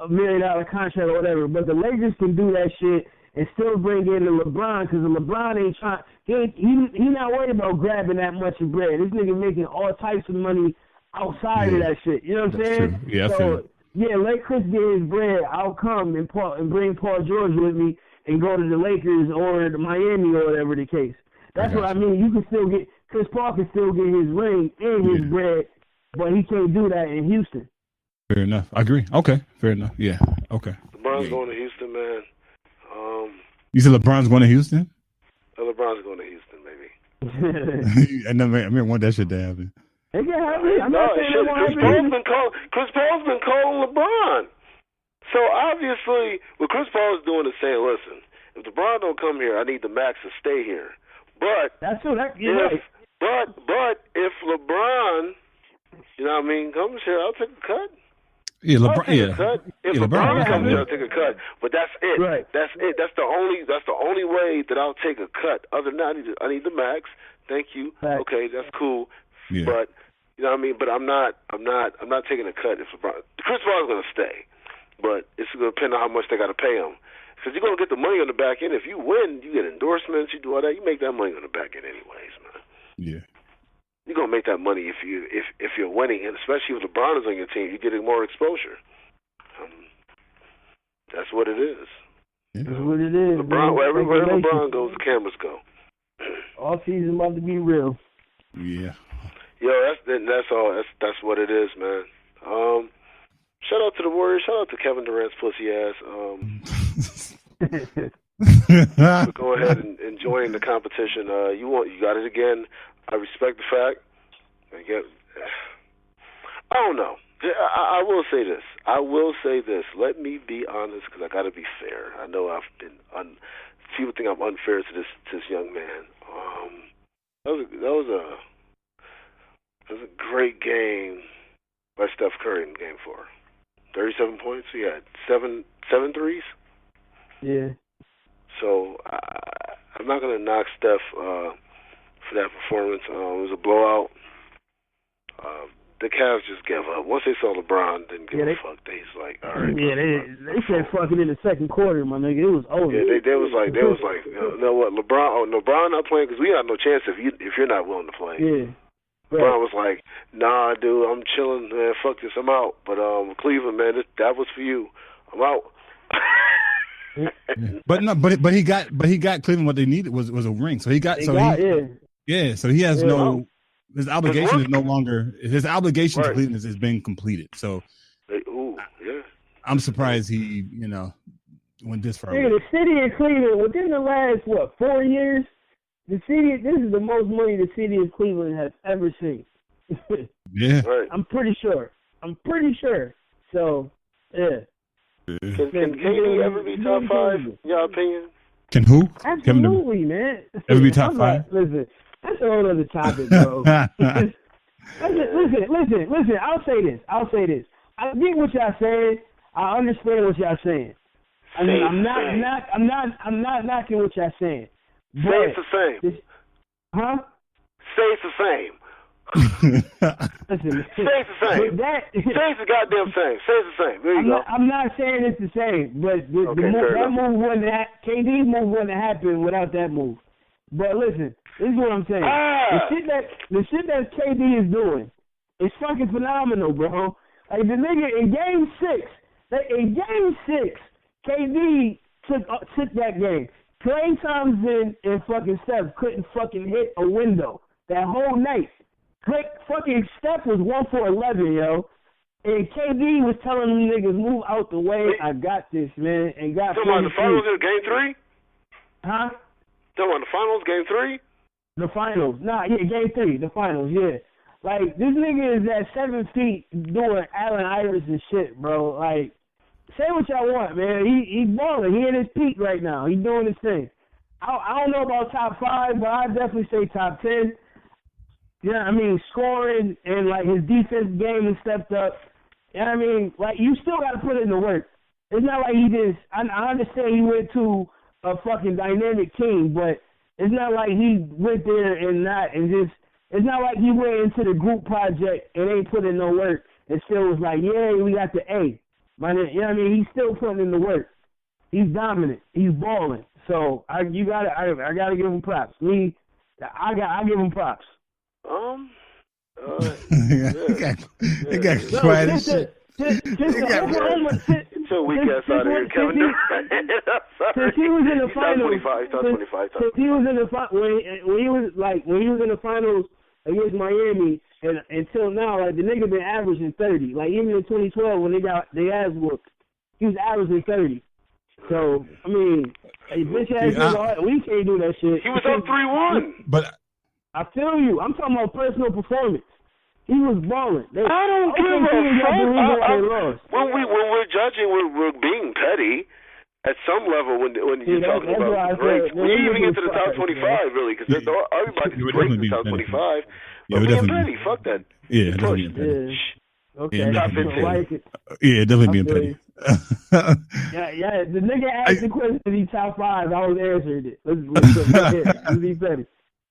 million contract or whatever. But the Lakers can do that shit and still bring in the LeBron because the LeBron ain't trying. He not worried about grabbing that much of bread. This nigga making all types of money outside of that shit. You know what I'm saying? True. Yeah, so let Chris get his bread. I'll come and bring Paul George with me and go to the Lakers or the Miami or whatever the case. That's what I mean. You can still get Chris Paul can still get his ring and his bread, but he can't do that in Houston. Fair enough. I agree. Okay. Fair enough. Yeah. Okay. LeBron's going to Houston, man. You said LeBron's going to Houston? LeBron's going to Houston, maybe. I never want that shit to happen. It can happen. Chris Paul's been calling LeBron. So obviously, what Chris Paul is doing is saying, listen, if LeBron don't come here, I need the max to stay here. But that's true. Right. But if LeBron, you know what I mean, comes here, I'll take a cut. Yeah, LeBron. If LeBron comes here, I'll take a cut. But that's it. Right. That's it. That's the only way that I'll take a cut. Other than that, I need the max. Thank you. Right. Okay, that's cool. Yeah. But you know what I mean. But I'm not taking a cut if LeBron. Chris Paul's going to stay, but it's going to depend on how much they got to pay him. Because you're going to get the money on the back end. If you win, you get endorsements. You do all that. You make that money on the back end anyways, man. Yeah. You're gonna make that money if you're winning, and especially if LeBron is on your team, you're getting more exposure. That's what it is. Yeah. That's what it is. LeBron, wherever LeBron goes, the cameras go. All season about to be real. Yeah. Yo, that's all. That's what it is, man. Shout out to the Warriors. Shout out to Kevin Durant's pussy ass. Go ahead and enjoying the competition. You got it again. I respect the fact. I don't know. I will say this. Let me be honest, because I got to be fair. I know I've been people think I'm unfair to this young man. That was a great game by Steph Curry in Game 4. 37 points. He had seven threes. Yeah. So I'm not gonna knock Steph for that performance. It was a blowout. The Cavs just gave up. Once they saw LeBron didn't give a fuck, they was like, all right. Yeah, they said fucking in the second quarter, my nigga. It was over. Yeah, they was like, you know what, LeBron not playing because we got no chance if you're not willing to play. Yeah. Right. LeBron was like, nah, dude, I'm chilling, man. Fuck this, I'm out. But Cleveland, man, that was for you. I'm out. But he got Cleveland what they needed was a ring. So he got So he has his obligation is no longer his obligation to Cleveland is being completed. So I'm surprised he went this far. The city of Cleveland within the last 4 years, this is the most money the city of Cleveland has ever seen. Yeah. Right. I'm pretty sure. So yeah. Can KD ever be top 5, in your opinion? Can who? Absolutely, man. Ever be top 5? Listen, that's a whole other topic, bro. Listen. I'll say this. I get what y'all saying. I understand what y'all saying. I mean, I'm not knocking what y'all saying. Say it's the same. Huh? Say it's the same. Listen, say it's the same. Say it's the goddamn same. Say it's the same. There you go. I'm not saying it's the same, but that move wouldn't KD's move wouldn't happen without that move. But listen, this is what I'm saying. The shit that KD is doing is fucking phenomenal, bro. Like the nigga in Game 6, KD took that game. Klay Thompson and fucking Steph couldn't fucking hit a window that whole night. Fucking Steph was 1 for 11, yo. And KD was telling them niggas, move out the way. I got this, man. And got talking about the finals in Game 3? Huh? Talking about the finals, Game 3? The finals. Game 3. The finals, yeah. Like, this nigga is at 7 feet doing Allen Iverson shit, bro. Like, say what y'all want, man. He's balling. He at his peak right now. He's doing his thing. I don't know about top 5, but I'd definitely say top 10. Yeah, I mean, scoring and, like, his defense game has stepped up. Yeah, I mean, like, you still got to put in the work. It's not like he just – I understand he went to a fucking dynamic team, but it's not like he went there and just – it's not like he went into the group project and ain't put in no work and still was like, yeah, we got the A. You know what I mean? He's still putting in the work. He's dominant. He's balling. So I gotta give him props. I give him props. It got quiet as shit. Get your weak ass out of here, Kevin Durant. Since he was in the finals, Since he was in the when he was in the finals against Miami, and until now, like the nigga been averaging 30. Like even in 2012 when they got their ass whooped, he was averaging 30. So I mean, bitch ass nigga, we can't do that shit. He was up 3-1. But I feel you. I'm talking about personal performance. He was balling. I don't give a fuck. When we're judging, we're being petty at some level. When you're talking about great, when you even get to the top 25, really, because everybody's great in the top 25. But being petty, fuck that. Yeah, definitely being petty. Okay. Yeah, top 15. Yeah, definitely being petty. Yeah. The nigga asked the question to be top 5. I was answering it. Let's be petty.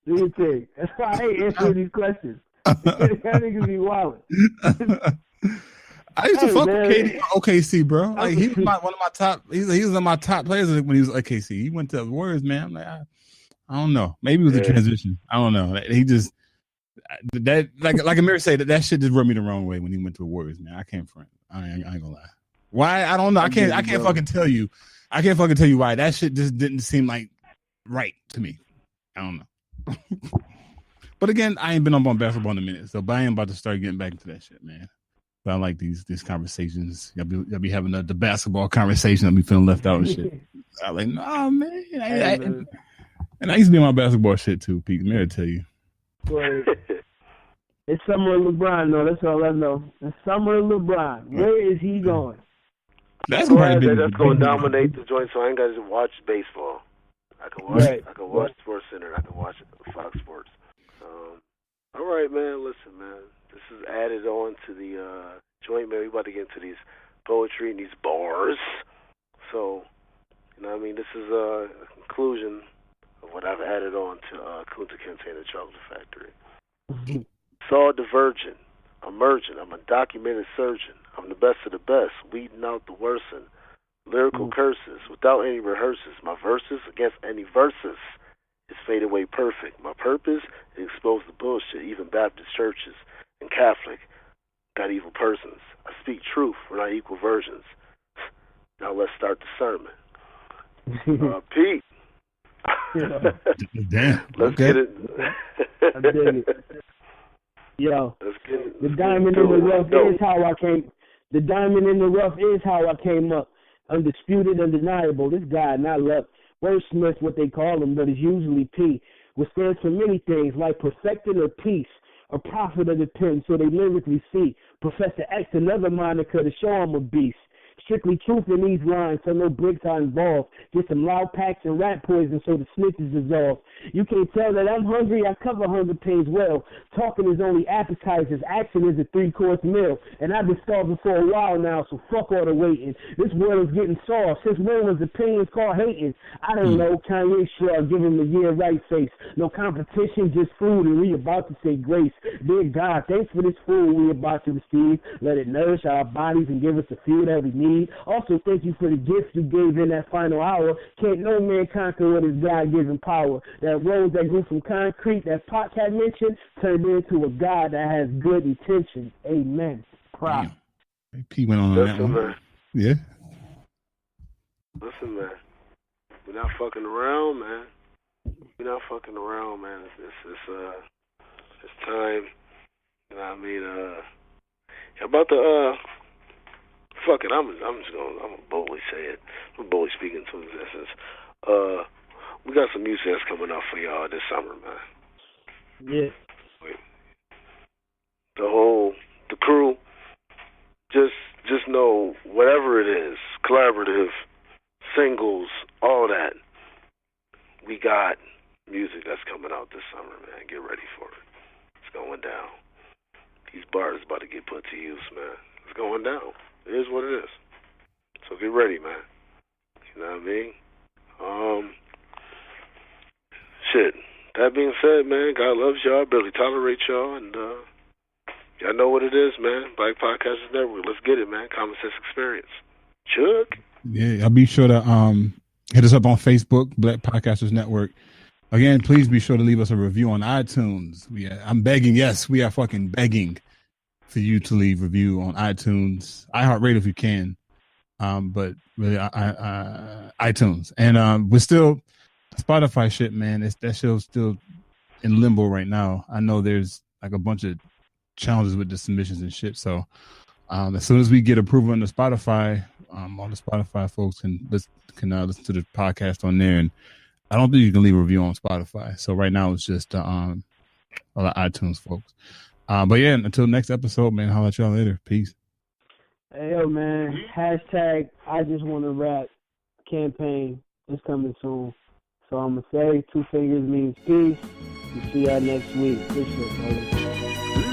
Do your thing. That's why I hate answering these questions. That niggas be wildin'. I used to fuck with KD OKC, bro. Like he was one of my top. He was one of my top players when he was OKC. He went to the Warriors, man. Like I don't know. Maybe it was a transition. I don't know. He just that like Amir said that shit just rubbed me the wrong way when he went to the Warriors, man. I can't front. I ain't gonna lie. Why? I don't know. I can't fucking tell you. I can't fucking tell you why. That shit just didn't seem like right to me. I don't know. But again, I ain't been up on basketball in a minute, but I am about to start getting back into that shit, man. But I like these conversations. Y'all be having the basketball conversation. I'll be feeling left out and shit. I'm like, nah, man. And I used to be on my basketball shit too, Pete. Let me tell you. It's summer of LeBron, though. That's all I know. It's summer of LeBron. Where is he going? That's going to dominate the joint, so I ain't got to watch baseball. I can watch Sports Center. I can watch Fox Sports. All right, man. Listen, man. This is added on to the joint, man. We about to get into these poetry and these bars. So, you know what I mean? This is a conclusion of what I've added on to Kunta Kinte and the Chocolate Factory. Saw divergent, emergent. I'm a documented surgeon. I'm the best of the best, weeding out the worsen. Lyrical curses without any rehearsals. My verses against any verses. It's fade away perfect. My purpose is expose the bullshit. Even Baptist churches and Catholic got evil persons. I speak truth. We're not equal versions. Now let's start the sermon. Pete. Damn. Let's get it. I dig it. Yo, the diamond in the rough is how I came. The diamond in the rough is how I came up. Undisputed, undeniable. This guy, not luck. Wordsmith, what they call him, but it's usually P, which stands for many things like perfecting or peace, a prophet of the pen, so they lyrically see. Professor X, another moniker to show I'm a beast. Strictly truth in these lines, so no bricks are involved. Get some loud packs and rat poison so the snitches dissolve. You can't tell that I'm hungry, I cover hunger pains well. Talking is only appetizers, action is a 3-course meal. And I've been starving for a while now, so fuck all the waiting. This world is getting soft, since when was opinions called hating? I don't know, Kanye sure give him the year right face. No competition, just food, and we about to say grace. Dear God, thanks for this food we about to receive. Let it nourish our bodies and give us the fuel that we need. Also, thank you for the gift you gave in that final hour. Can't no man conquer what is God-given power. That rose that grew from concrete that Pac had mentioned turned into a God that has good intentions. Amen. Prop. P went on that one. Man. Yeah. Listen, man. We're not fucking around, man. We're not fucking around, man. It's time. You know what I mean? About the fuck it, I'm gonna boldly say it. I'm boldly speaking to existence. We got some music that's coming out for y'all this summer, man. Yeah. The crew, just know whatever it is, collaborative, singles, all that, we got views, man. It's going down. It is what it is. So get ready, man. You know what I mean? Shit. That being said, man, God loves y'all, barely tolerates y'all, and y'all know what it is, man. Black Podcasters Network. Let's get it, man. Common Sense Experience. Chuck? Yeah, I'll be sure to hit us up on Facebook, Black Podcasters Network. Again, please be sure to leave us a review on iTunes. I'm begging, yes, we are fucking begging for you to leave a review on iTunes, iHeartRadio if you can, but really iTunes. And we're still Spotify shit, man. That show's still in limbo right now. I know there's like a bunch of challenges with the submissions and shit. So as soon as we get approval on the Spotify, all the Spotify folks can listen to the podcast on there. And I don't think you can leave a review on Spotify. So right now it's just all the iTunes folks. But yeah, until next episode, man, holla at y'all later. Peace. Hey, yo, man. Hashtag I just want to rap campaign is coming soon. So I'm going to say 2 fingers means peace. We'll see y'all next week. Good shit, brother.